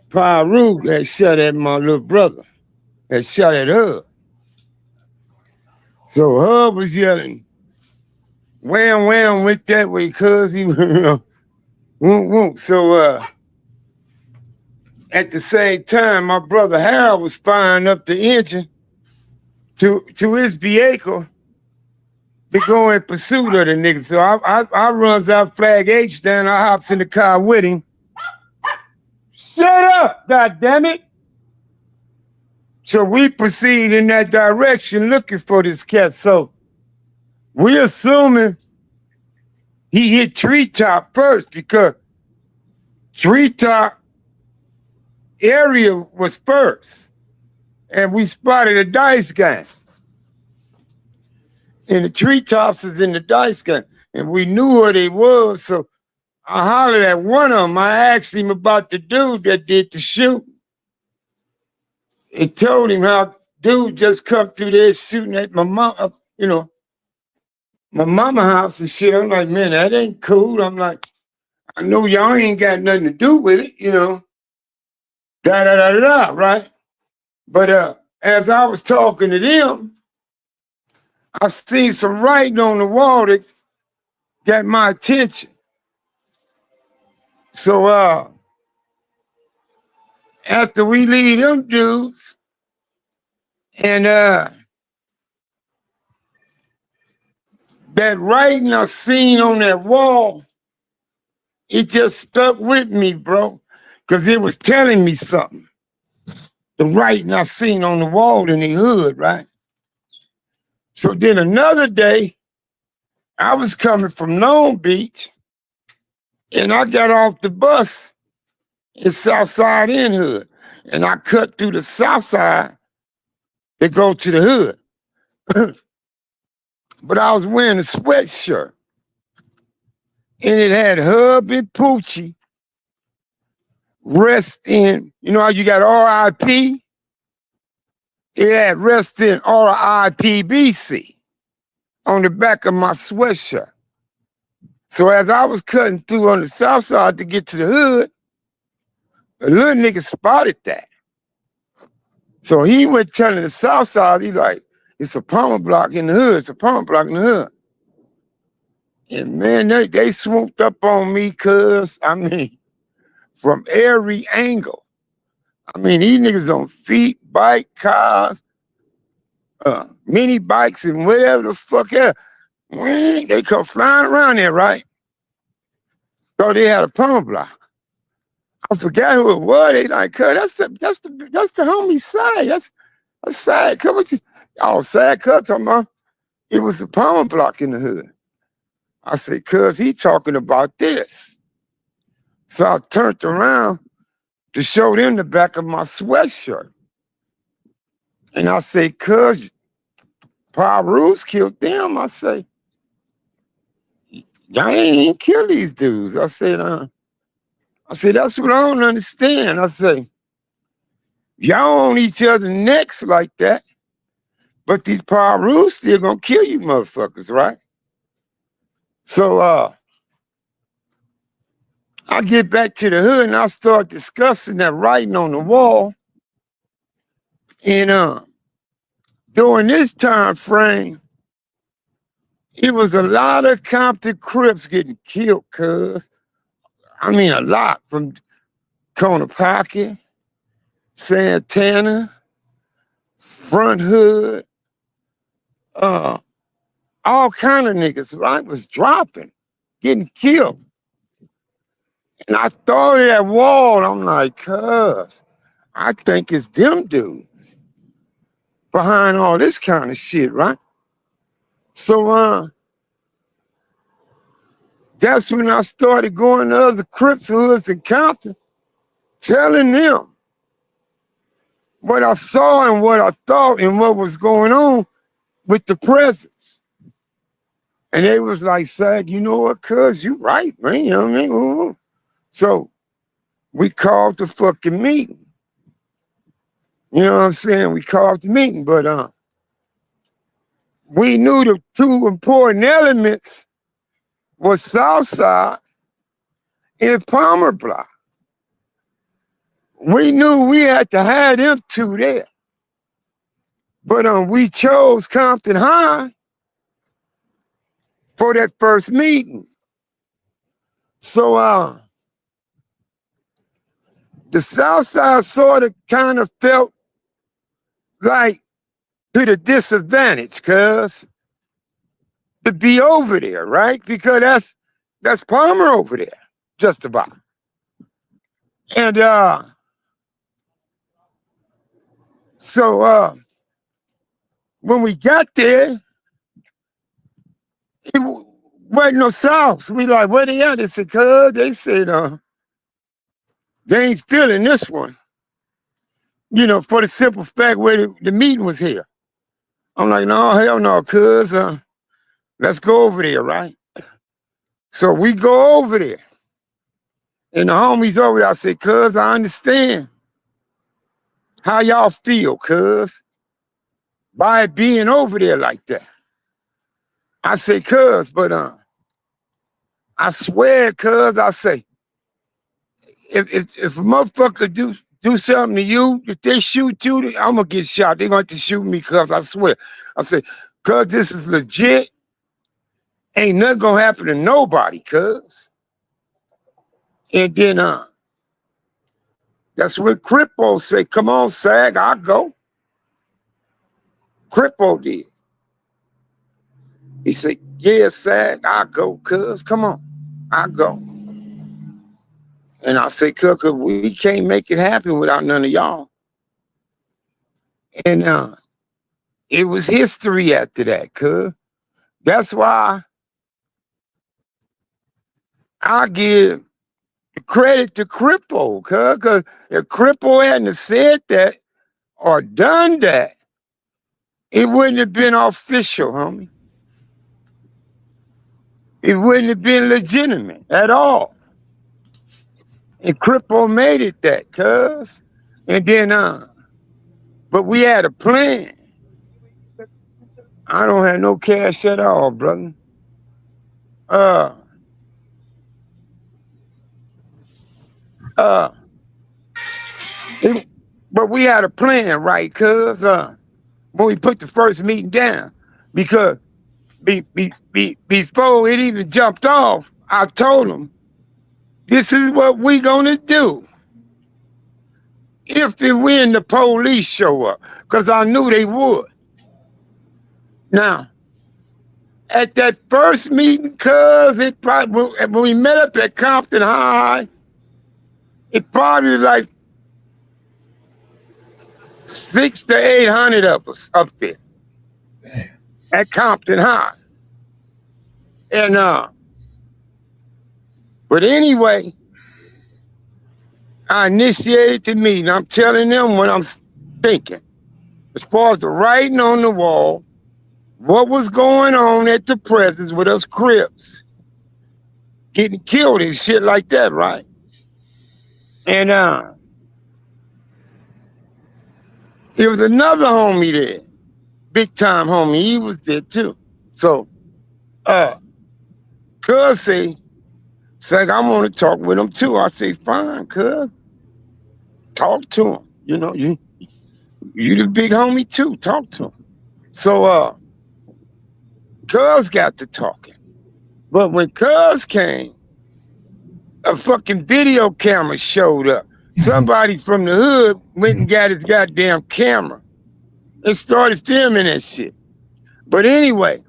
Pyru had shot at my little brother, had shot at Hub. So Hub was yelling, wham, wham, went that way, cuz he, whoop, whoop. So at the same time, my brother Harold was firing up the engine to his vehicle to go in pursuit of the nigga. So I runs out Flag H down, I hops in the car with him. Shut up, goddammit. So we proceed in that direction looking for this cat. So we assuming he hit Treetop first because Treetop area was first. And we spotted a dice gun. And the treetops is in the dice gun. And we knew where they was. So I hollered at one of them. I asked him about the dude that did the shoot. It told him how dude just come through there shooting at my mom, you know, my mama house and shit. I'm like, man, that ain't cool. I'm like, I know y'all ain't got nothing to do with it, you know. Da da da da, right? But as I was talking to them, I seen some writing on the wall that got my attention. So after we leave them dudes, and that writing I seen on that wall, it just stuck with me, bro, because it was telling me something. The writing I seen on the wall in the hood, right? So then another day, I was coming from Long Beach, and I got off the bus in Southside End Hood, and I cut through the South Side to go to the hood. But I was wearing a sweatshirt, and it had Hub and Poochie rest in, you know how you got RIP? It had rest in RIPBC on the back of my sweatshirt. So as I was cutting through on the south side to get to the hood, a little nigga spotted that. So he went telling the south side, he like, it's a palmer block in the hood, it's a palmer block in the hood. And man, they swooped up on me, cuz, I mean, from every angle. I mean, these niggas on feet, bike, cars, mini bikes, and whatever the fuck else. They come flying around there, right? So they had a palmer block. I forgot who it was. They like, cuz, that's the homie Sag. That's Sag. Come with you. Oh, Sag, cuz, talking about it was a palmer block in the hood. I said, cuz, he talking about this. So I turned around to show them the back of my sweatshirt. And I say, cuz, Pyru's killed them. I say, y'all ain't kill these dudes. I said, that's what I don't understand. I say, y'all on each other's necks like that, but these Pyru's still gonna kill you motherfuckers, right? So I get back to the hood and I start discussing that writing on the wall. And during this time frame, it was a lot of Compton Crips getting killed, cuz. I mean, a lot, from Corner Pocket, Santana, Front Hood, all kind of niggas, right, was dropping, getting killed. And I thought of that wall. I'm like, cuz, I think it's them dudes behind all this kind of shit, right? So that's when I started going to other Crips hoods in Compton, telling them what I saw and what I thought and what was going on with the presence. And they was like, Sag, you know what, cuz, you right, man. You know what I mean? Ooh. So we called the fucking meeting. You know what I'm saying? We called the meeting, but we knew the two important elements was Southside and Palmer Block. We knew we had to have them two there. But we chose Compton High for that first meeting. So the Southside sort of kind of felt like to the disadvantage, cuz, to be over there, right? Because that's Palmer over there, just about. And so when we got there, it wasn't no South. We like, where they at? They said, cuz, they said, they ain't feeling this one. You know, for the simple fact where the meeting was here. I'm like, no, hell no, cuz, let's go over there, right? So we go over there. And the homies over there, I said, cuz, I understand how y'all feel, cuz, by it being over there like that. I say, cuz, but I swear, cuz, I say, if a motherfucker do something to you, if they shoot you, I'm gonna get shot. They're going to shoot me, cuz, I swear. I say, cuz, this is legit. Ain't nothing gonna happen to nobody, cuz. And then that's when Crippo say, come on, Sag, I'll go. Crippo did. He said, yeah, Sag, I'll go, cuz, come on, I'll go. And I say, cuz, we can't make it happen without none of y'all. And it was history after that, cuz. That's why I give the credit to Crippo, cuz, because if Crippo hadn't said that or done that, it wouldn't have been official, homie. It wouldn't have been legitimate at all. And Crippo made it that, cuz. And then, but we had a plan. I don't have no cash at all, brother. But we had a plan, right, cuz, when we put the first meeting down. Because before it even jumped off, I told them, this is what we gonna do. If and when the police show up, because I knew they would. Now, at that first meeting, cuz, when we met up at Compton High, it probably like 600 to 800 of us up there at Compton High. And but anyway, I initiated the meeting. I'm telling them what I'm thinking. As far as the writing on the wall, what was going on at the presence with us Crips getting killed and shit like that, right? And there was another homie there, big time homie. He was there too. So, cuz say, I want to talk with him too. I say, fine, cuz, talk to him. You know, you the big homie too. Talk to him. So, cuz got to talking. But when cuz came, a fucking video camera showed up. Somebody from the hood went and got his goddamn camera and started filming that shit. But anyway,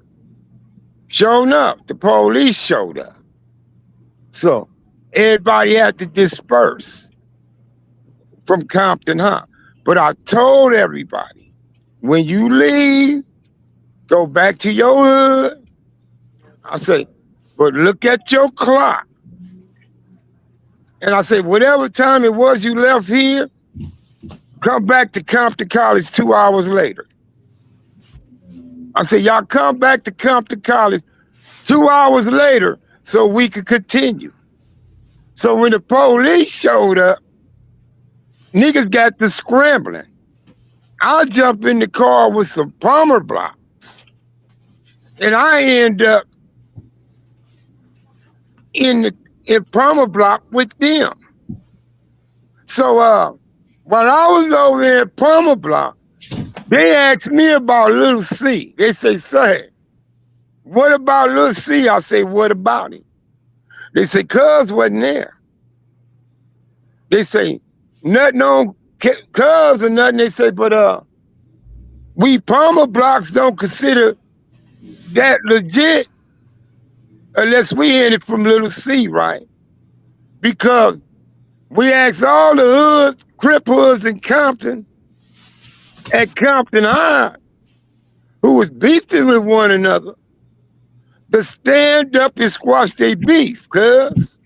sure enough, the police showed up. So everybody had to disperse from Compton, huh? But I told everybody, when you leave, go back to your hood. I say, but look at your clock. And I say, whatever time it was you left here, come back to Compton College 2 hours later. I said, y'all come back to Compton College 2 hours later so we could continue. So when the police showed up, niggas got to scrambling. I jumped in the car with some Palmer blocks, and I end up in Palmer block with them. So while I was over there in Palmer block, they asked me about Little C. They say, "Say, what about Little C?" I say, "What about him?" They say, "Cuz wasn't there." They say, "Nothing on Cuz or nothing." They say, "But we Palmer blocks don't consider that legit unless we in it from Little C, right? Because we asked all the hoods, Crip hoods in Compton, at Compton High, who was beefing with one another, to stand up and squash their beef, cuz."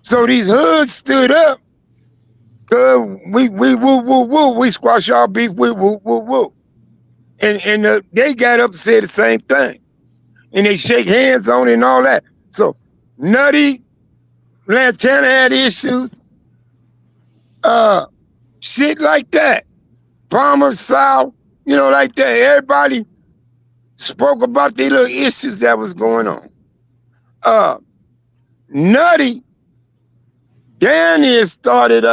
So these hoods stood up, cuz we woo woo woo, we squash our beef, we woo woo woo. And they got up and said the same thing. And they shake hands on it and all that. So Nutty, Lantana had issues, shit like that. Palmer, South, you know, like that. Everybody spoke about the little issues that was going on. Nutty down here started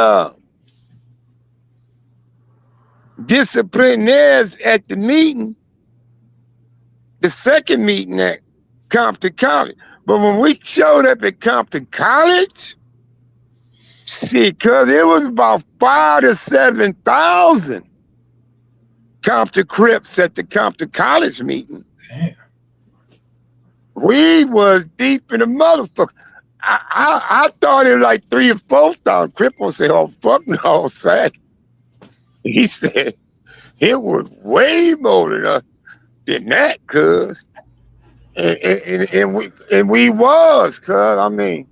disciplinarians at the meeting, the second meeting at Compton College. But when we showed up at Compton College, shit, cuz it was about 5,000 to 7,000 Compton Crips at the Compton College meeting. Damn. We was deep in the motherfucker. I thought it was like 3,000 or 4,000. Crip will say, "Oh, fuck no, Sag." He said it was way more than that, cuz. And we was, cuz. I mean,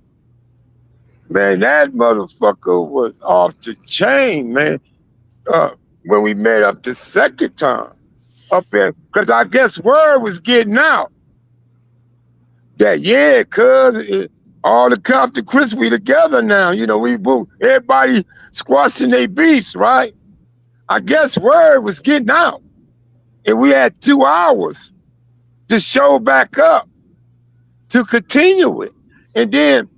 man, that motherfucker was off the chain, man. When we met up the second time up there, because I guess word was getting out that, yeah, cuz all the Compton Crips, we together now. You know, we everybody squashing their beefs, right? I guess word was getting out. And we had 2 hours to show back up to continue it. And then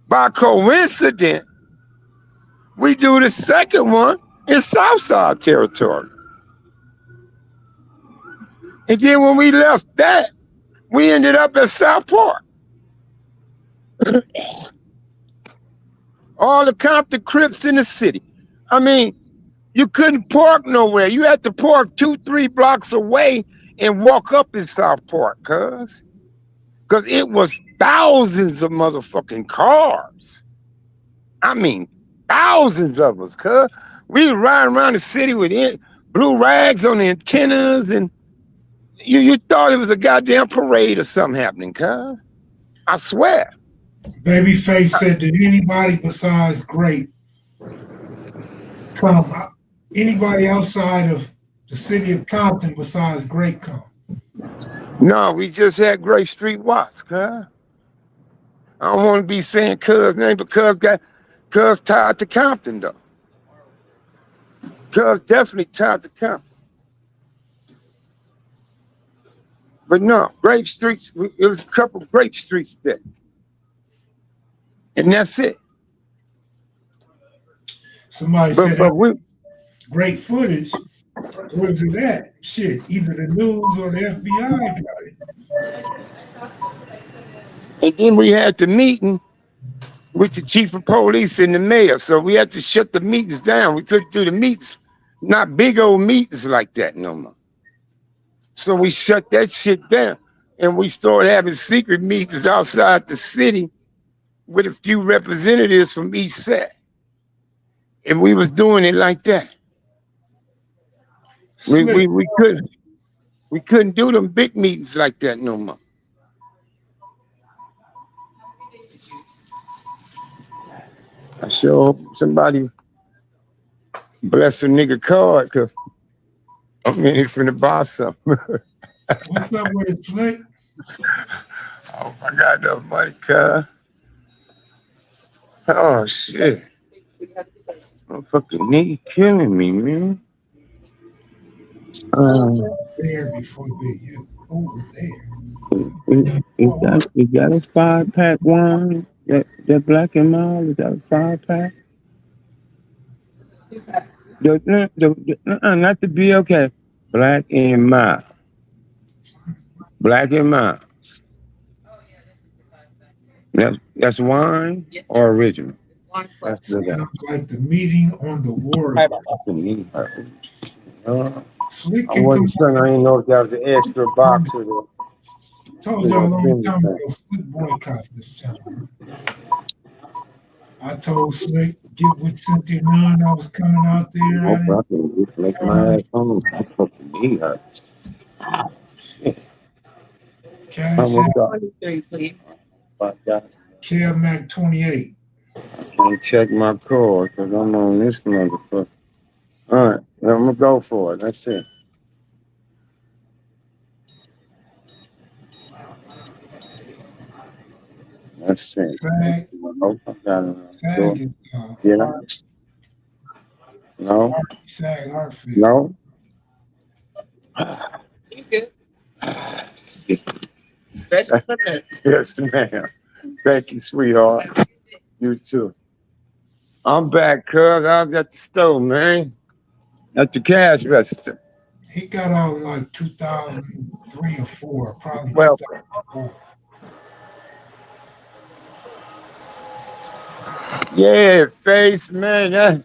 by coincidence, we do the second one in Southside territory. And then when we left that, we ended up at South Park. All the Compton Crips in the city. I mean, you couldn't park nowhere. You had to park 2-3 blocks away and walk up in South Park, cuz. Because it was thousands of motherfucking cars. I mean, thousands of us, cuz. We were riding around the city with blue rags on the antennas, and you thought it was a goddamn parade or something happening, cuz. I swear. Babyface said that anybody besides Great come, anybody outside of the city of Compton besides Great come. No, we just had Grape Street Watts, cuz. I don't want to be saying cuz name, but cuz tied to Compton, though. Cuz definitely tied to Compton. But no, Grape Streets, it was a couple of Grape Streets there. And that's it. Somebody said But we, great footage. Where's it at? Shit, either the news or the FBI got it. and then we had the meeting with the chief of police and the mayor. So we had to shut the meetings down. We couldn't do the meetings, not big old meetings like that no more. So we shut that shit down, and we started having secret meetings outside the city with a few representatives from each set. If we was doing it like that, Slick, we couldn't do them big meetings like that no more. I sure hope somebody bless a nigga card, cause I'm in here finna buy something. what's up with it, Slick? Oh, I got enough money, cuz. Oh shit. Motherfucking knee killing me, man. There before you. Who was there? Is that a 5-pack wine? That Black and Mild, is that a 5-pack? Not the B, okay. Black and Mild. Black and Mild. That's wine or original? That's Sounds like the meeting on the Warrior. Slick I can come. wasn't saying I didn't know if that was an extra box or the. Told y'all a long time ago, Slick boycotts this channel. I told Slick, get with Cynthia Nunn. I was coming out there. I can just make my ass home. I fucking need her. Cash App, Kev Mac 28. I can't check my card because I'm on this motherfucker. All right, I'm gonna go for it. That's it. That's it. Sag, Oh, I got it. Sag is Yeah. No. Sag Hartfield. No. He's good. Yes, ma'am. Thank you, sweetheart. You too. I'm back, cuz. I was at the store, man. At the cash register. He got out in like 2003 or 4, probably Well, 2004. Yeah, face, man.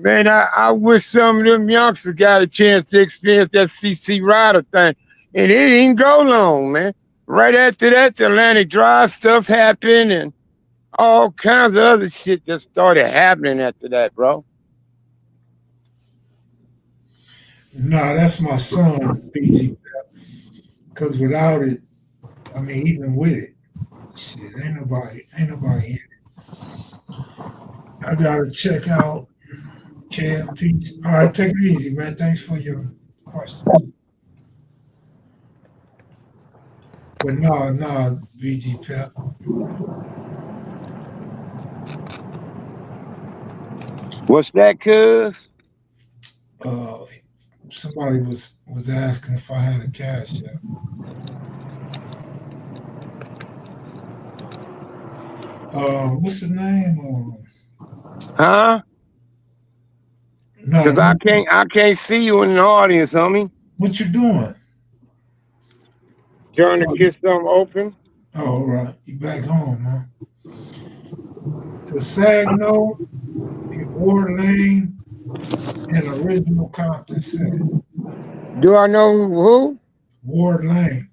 I wish some of them youngsters got a chance to experience that CC Rider thing. And it didn't go long, man. Right after that, the Atlantic Drive stuff happened and all kinds of other shit just started happening after that, bro. Nah, that's my son, BG. Because without it, I mean, even with it, shit, ain't nobody in it. I gotta check out Kev. Peace. All right, take it easy, man. Thanks for your question. But no, BG Pep. What's that, cuz? Somebody was asking if I had a cash app. What's the name? Huh? No, Cause I can't see you in the audience, homie. what you doing? Trying to get something open. Oh, all right. You back home, huh? The Sag No, the Ward Lane, and original Compton City. Do I know who? Ward Lane.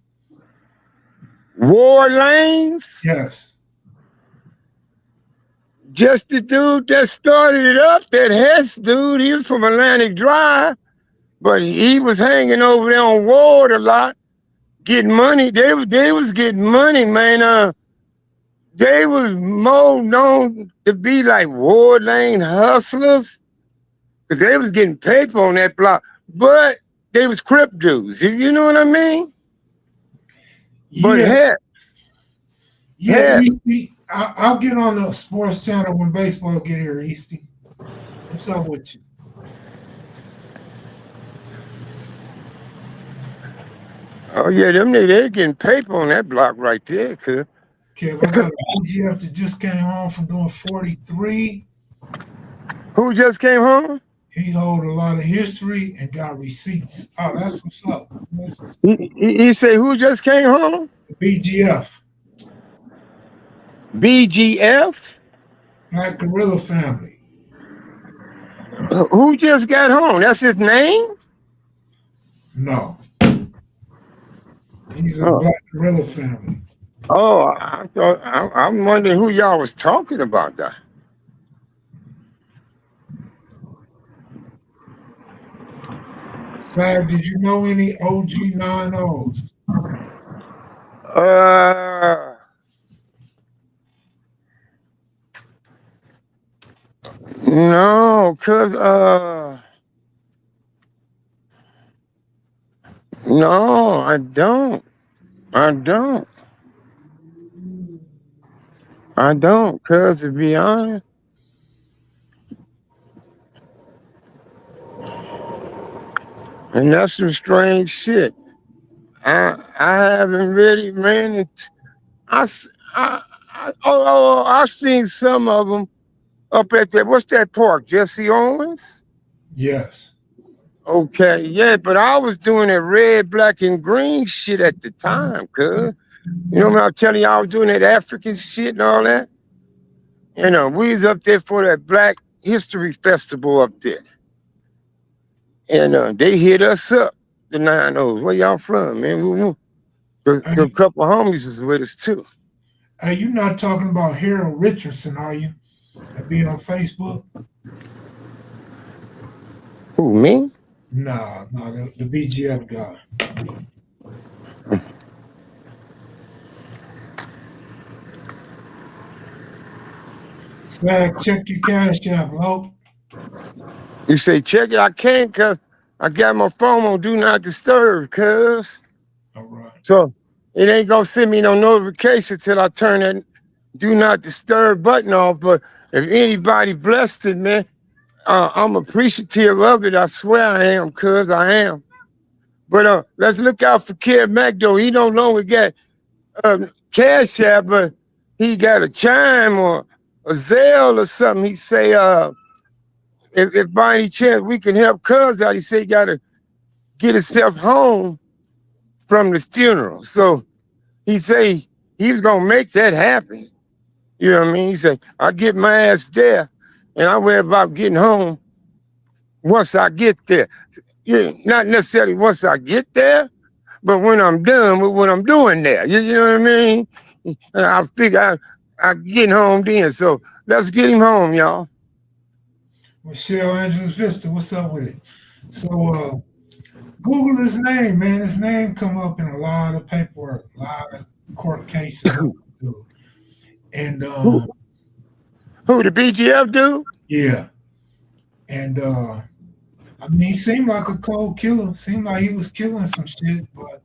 War Lanes? Yes. Just the dude that started it up, that Hess dude, he was from Atlantic Drive, but he was hanging over there on Ward a lot, getting money. They was getting money, man. They was more known to be like Ward Lane hustlers, because they was getting paper on that block, but they was Crip dudes, you know what I mean? But Yeah. Hess, Easty, I'll get on the sports channel when baseball get here, Easty. What's up with you? oh yeah, them niggas, they getting paper on that block right there, cuz. Kev, I got a BGF that just came home from doing 43. Who just came home? He hold a lot of history and got receipts. Oh, that's what's up. He say who just came home? BGF. BGF? Black Gorilla Family. Who just got home? That's his name? No. He's a Black Gorilla Family. Oh, I thought I'm wondering who y'all was talking about that. Sag, did you know any OG 9-0s? Uh, no, cause no, I don't. I don't. I don't. Cause to be honest, and that's some strange shit. I haven't really ran it. I s- I seen some of them up at that. What's that park? Jesse Owens. Yes. Okay, yeah, but I was doing that red, black, and green shit at the time, cuz. You know when I was telling you I was doing that African shit and all that? We was up there for that Black History Festival up there. And they hit us up, the 9-0s. Where y'all from, man? A Hey, couple homies is with us too. hey, you not talking about Harold Richardson, are you? That be on Facebook? Who, me? Nah, nah, the BGF guy. Sag, check your cash app, low. You say, check it, I can't cause I got my phone on Do Not Disturb, cuz. All right. So it ain't gonna send me no notification till I turn that Do Not Disturb button off. But if anybody blessed it, man, I'm appreciative of it. I swear I am, cuz I am. But let's look out for Kid Mac though. He don't longer got Cash App, but he got a Chime or a Zelle or something. He say, if by any chance we can help Cuz out, he say he gotta get himself home from the funeral. So he say he was gonna make that happen. You know what I mean? He said, I get my ass there and I worry about getting home once I get there. Yeah, not necessarily once I get there, but when I'm done with what I'm doing there. You know what I mean? And I figure I getting home then. So let's get him home, y'all. Michelle Angeles Vista, what's up with it? So Google his name, man. His name come up in a lot of paperwork, a lot of court cases on the dude. And Who, who the BGF dude? yeah. And I mean he seemed like a cold killer. Seemed like he was killing some shit, but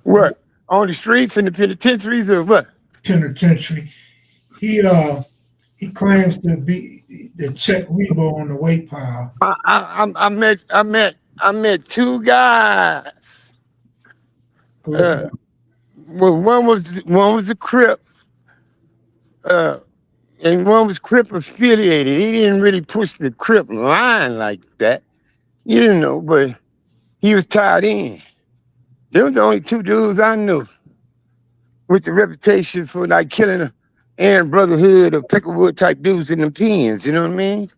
What? On the streets and the penitentiaries or what? penitentiary. He he claims to be the check Rebo on the weight pile. I met two guys. Who is Uh, that? well, one was a Crip, uh, and one was Crip affiliated. He didn't really push the Crip line like that, but he was tied in. They were the only two dudes I knew with the reputation for like killing a Aaron Brotherhood or Peckerwood type dudes in the pens. You know what I mean?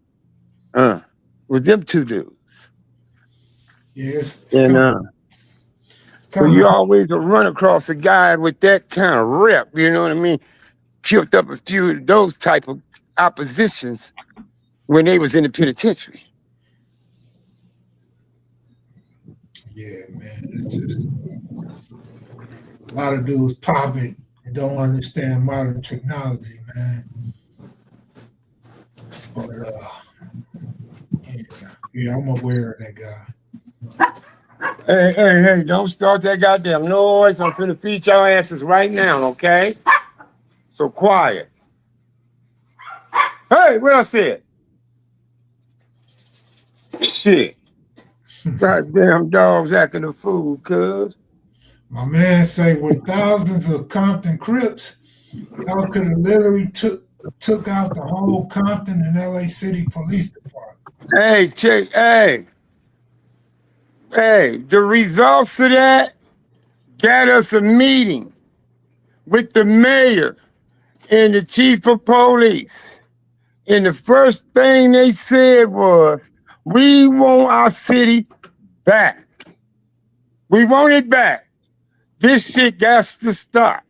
With them two dudes, Yeah, it's and kind of it's so kind you of always run across a guy with that kind of rep. You know what I mean? Killed up a few of those type of oppositions when they was in the penitentiary. yeah, man. It's just a lot of dudes pop it and don't understand modern technology, man. But yeah, I'm aware of that guy. Hey, don't start that goddamn noise. I'm finna feed your asses right now, okay? So quiet. Hey, what I said? Shit. Goddamn dogs acting a fool, cuz. My man say with thousands of Compton Crips, y'all could have literally took out the whole Compton and LA City Police Department. Hey, check, hey, the results of that got us a meeting with the mayor and the chief of police. And the first thing they said was, we want our city back. We want it back. This shit got to stop.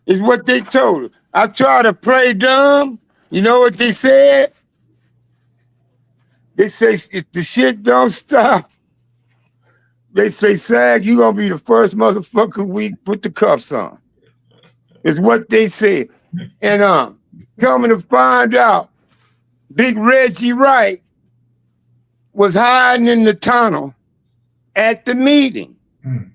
Is what they told her. I tried to play dumb. You know what they said? They say if the shit don't stop, they say, Sag, you gonna be the first motherfucker we put the cuffs on. Is what they said. And coming to find out, Big Reggie Wright was hiding in the tunnel at the meeting. Mm.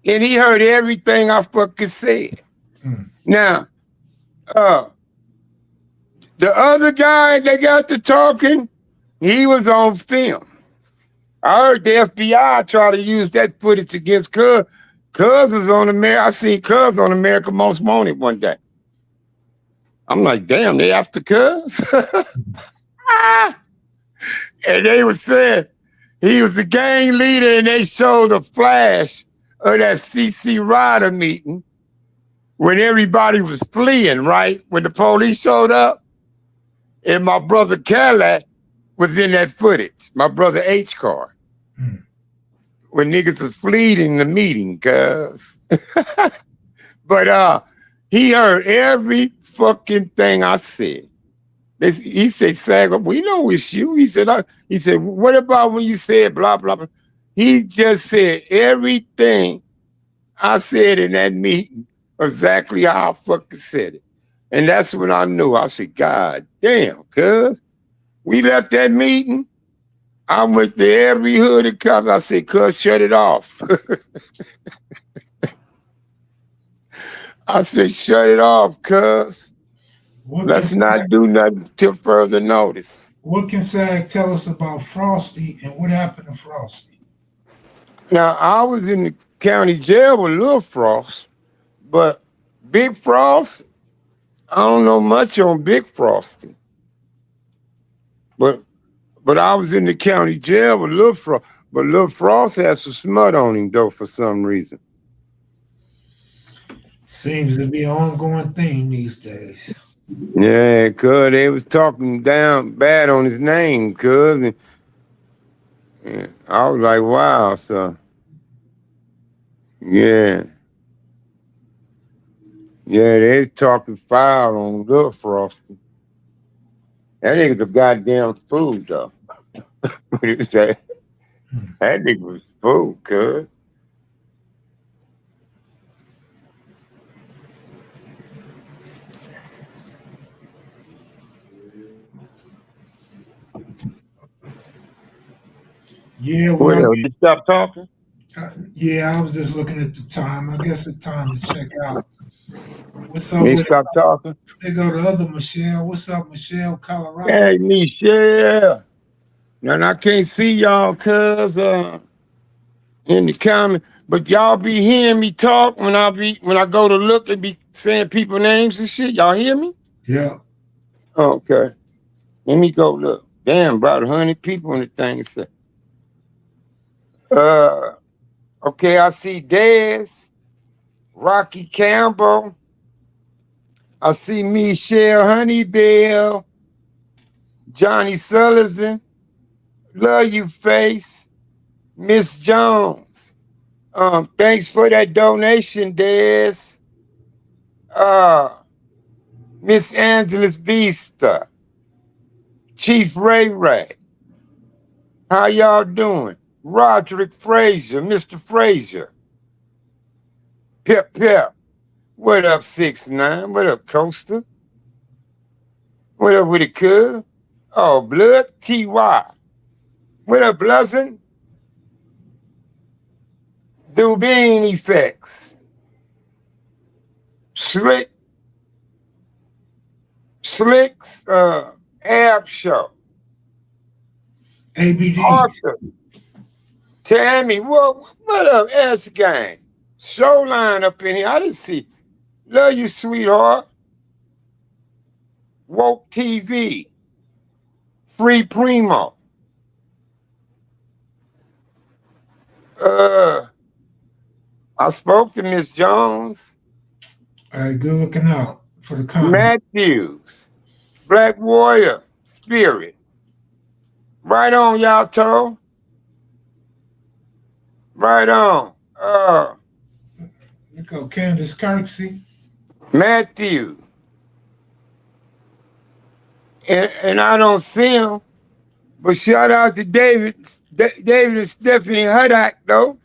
And he heard everything I fucking said. Mm. Now, the other guy that got to talking, he was on film. I heard the FBI try to use that footage against Cuz. Cuz was on America. I seen Cuz on America Most Wanted one day. I'm like, damn, they after Cuz? And they was saying he was a gang leader, and they showed a flash of that CC Rider meeting when everybody was fleeing, right? When the police showed up, and my brother Cadillac was in that footage, my brother H car. Mm. When niggas was fleeing the meeting, cuz. But he heard every fucking thing I said. He said, Sag, we know it's you. He said, what about when you said blah, blah, blah? He just said everything I said in that meeting, exactly how I fucking said it. And that's when I knew. I said, God damn, cuz. We left that meeting. I went to every hood and cops. I said, cuz, shut it off. I said, shut it off, cuz. Let's not do nothing till further notice. What can Sag tell us about Frosty and what happened to Frosty? Now, I was in the county jail with Little Frost, but Big Frost, I don't know much on Big Frosty. But I was in the county jail with Little Frost. But Little Frost has some smut on him, though, for some reason. Seems to be an ongoing theme these days. Yeah, cuz they was talking down bad on his name, cuz. And I was like, wow, son. Yeah. Yeah, they talking foul on Little Frosty. That nigga's a goddamn fool, though. What you say? That nigga was a fool, cuz. Yeah, What well, else? You stop talking? yeah, I was just looking at the time. I guess it's time to check out. What's up You with stop talking? They go to other Michelle. What's up, Michelle, Colorado? Hey, Michelle. And I can't see y'all, cuz, in the comment, but y'all be hearing me talk when I go to look and be saying people names and shit. Y'all hear me? Yeah. Okay. Let me go look. Damn, about 100 people in the thing. So, okay, I see Dez, Rocky Campbell. I see Michelle Honeybell, Johnny Sullivan, Love You Face, Miss Jones. Thanks for that donation, Dez. Miss Angeles Vista, Chief Ray Ray. How y'all doing? Roderick Frazier, Mr. Frazier. Pep Pep. What up, 6ix9ine? What up, Coaster? What up with it, cuz? Oh, Blood TY. What up, Blessing? Dubin Effects. Slick's Ab Show. ABD. Arthur. Tammy, what up, S Gang? Showline up in here. I didn't see. Love you, sweetheart. Woke TV. Free Primo. I spoke to Miss Jones. All right, good looking out for the comment. Matthews. Black Warrior. Spirit. Right on, y'all toe. Right on. Look at Candace Kirksey. Matthew. And I don't see him. But shout out to David. David and Stephanie Hudak, though.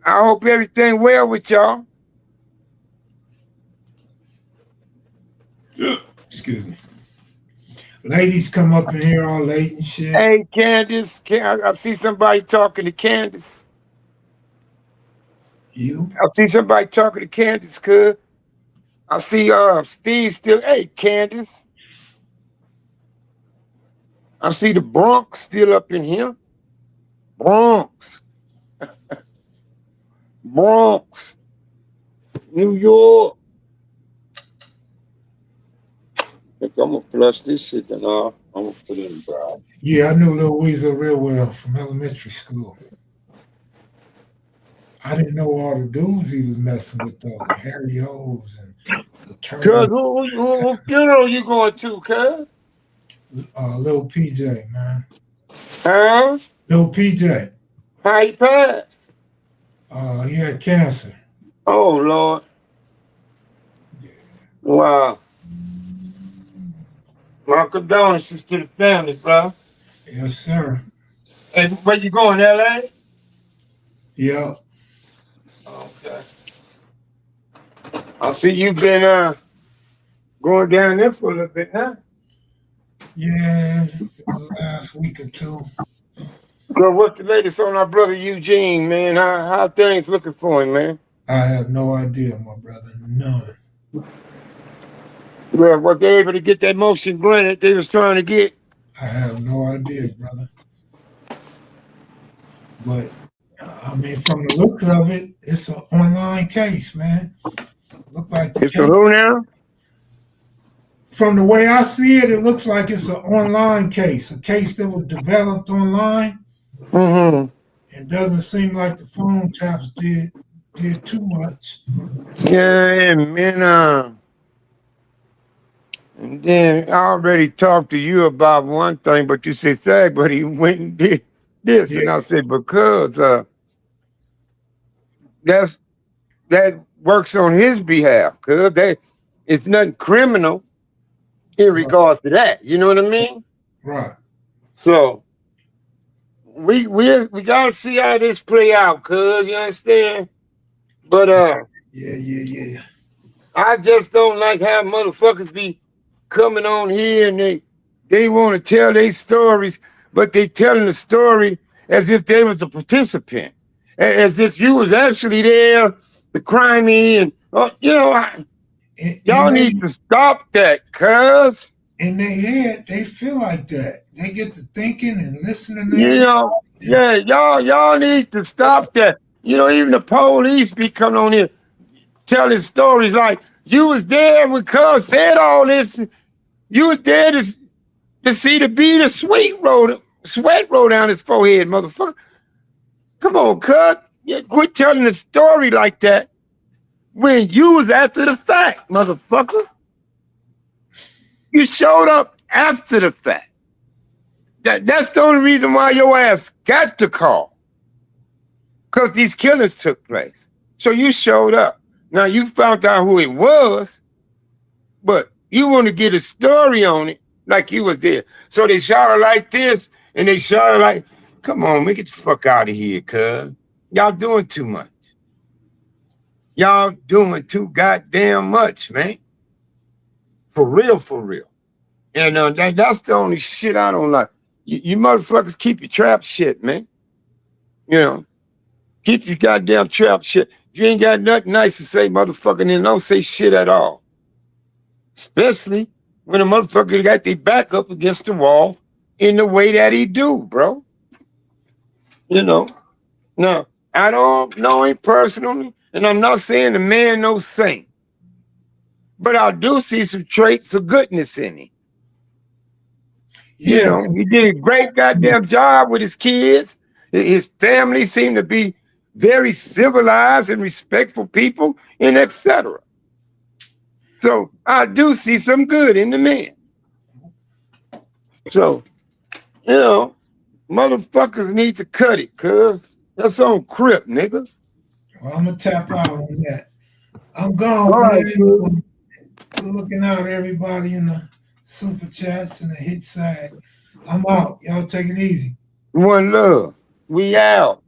I hope everything well with y'all. Excuse me. Ladies come up in here all late and shit. Hey, Candace. I see somebody talking to Candace. You? I see somebody talking to Candace, cuz. I see Steve still. Hey, Candace. I see the Bronx still up in here. Bronx. Bronx. New York. I think I'm gonna flush this shit and I'm gonna put it in the garage. Yeah, I knew Lil Weasel real well from elementary school. I didn't know all the dudes he was messing with though. The Harry O's and the Cuz Turner. who funeral you going to, cuz? Lil PJ, man. Huh? Lil PJ. How he passed? He had cancer. Oh Lord. Wow. My condolences to the family, bro. Yes, sir. And where you going, LA? Yeah. Okay. I see you've been going down there for a little bit, huh? Yeah, last week or two. Girl, what's the latest on our brother Eugene, man? How things looking for him, man? I have no idea, my brother. None. Well, were they able to get that motion granted they was trying to get? I have no idea, brother. But I mean, from the looks of it, it's an online case, man. Look like the It's a who now? From the way I see it, it looks like it's an online case, a case that was developed online. Mm-hmm. It doesn't seem like the phone taps did too much. Yeah, man. And then I already talked to you about one thing, but you said, Sag, but he went and did this. Yeah. And I said, because that works on his behalf, because it's nothing criminal in regards to that. You know what I mean? Right. So we gotta see how this play out, cuz, you understand? But Yeah. I just don't like how motherfuckers be coming on here and they want to tell their stories, but they telling the story as if they was a participant, as if you was actually there, the crimey, and y'all need to stop that, cuz. In their head, they feel like that. They get to thinking and listening. Y'all need to stop that. Even the police be coming on here telling stories like you was there when cuz said all this. You was there to see the bead of sweat roll down his forehead, motherfucker. Come on, cuz. Quit telling the story like that when you was after the fact, motherfucker. You showed up after the fact. That's the only reason why your ass got the call. Because these killings took place. So you showed up. Now you found out who it was, but you want to get a story on it like you was there. So they shot her like this, and they shot her like, come on, man, get the fuck out of here, cuz. Y'all doing too much. Y'all doing too goddamn much, man. For real, for real. And that's the only shit I don't like. You motherfuckers keep your trap shit, man. Keep your goddamn trap shit. If you ain't got nothing nice to say, motherfucker, then don't say shit at all. Especially when a motherfucker got their back up against the wall in the way that he do, bro. Now, I don't know him personally, and I'm not saying the man no saint. But I do see some traits of goodness in him. Yeah. He did a great goddamn job with his kids. His family seemed to be very civilized and respectful people, and etc. So I do see some good in the man. So, motherfuckers need to cut it, cuz that's on Crip, nigga. Well, I'm gonna tap out on that. I'm gone, All right, dude. man. Good looking out, everybody in the super chats and the hit side. I'm out. Y'all take it easy. One love. We out.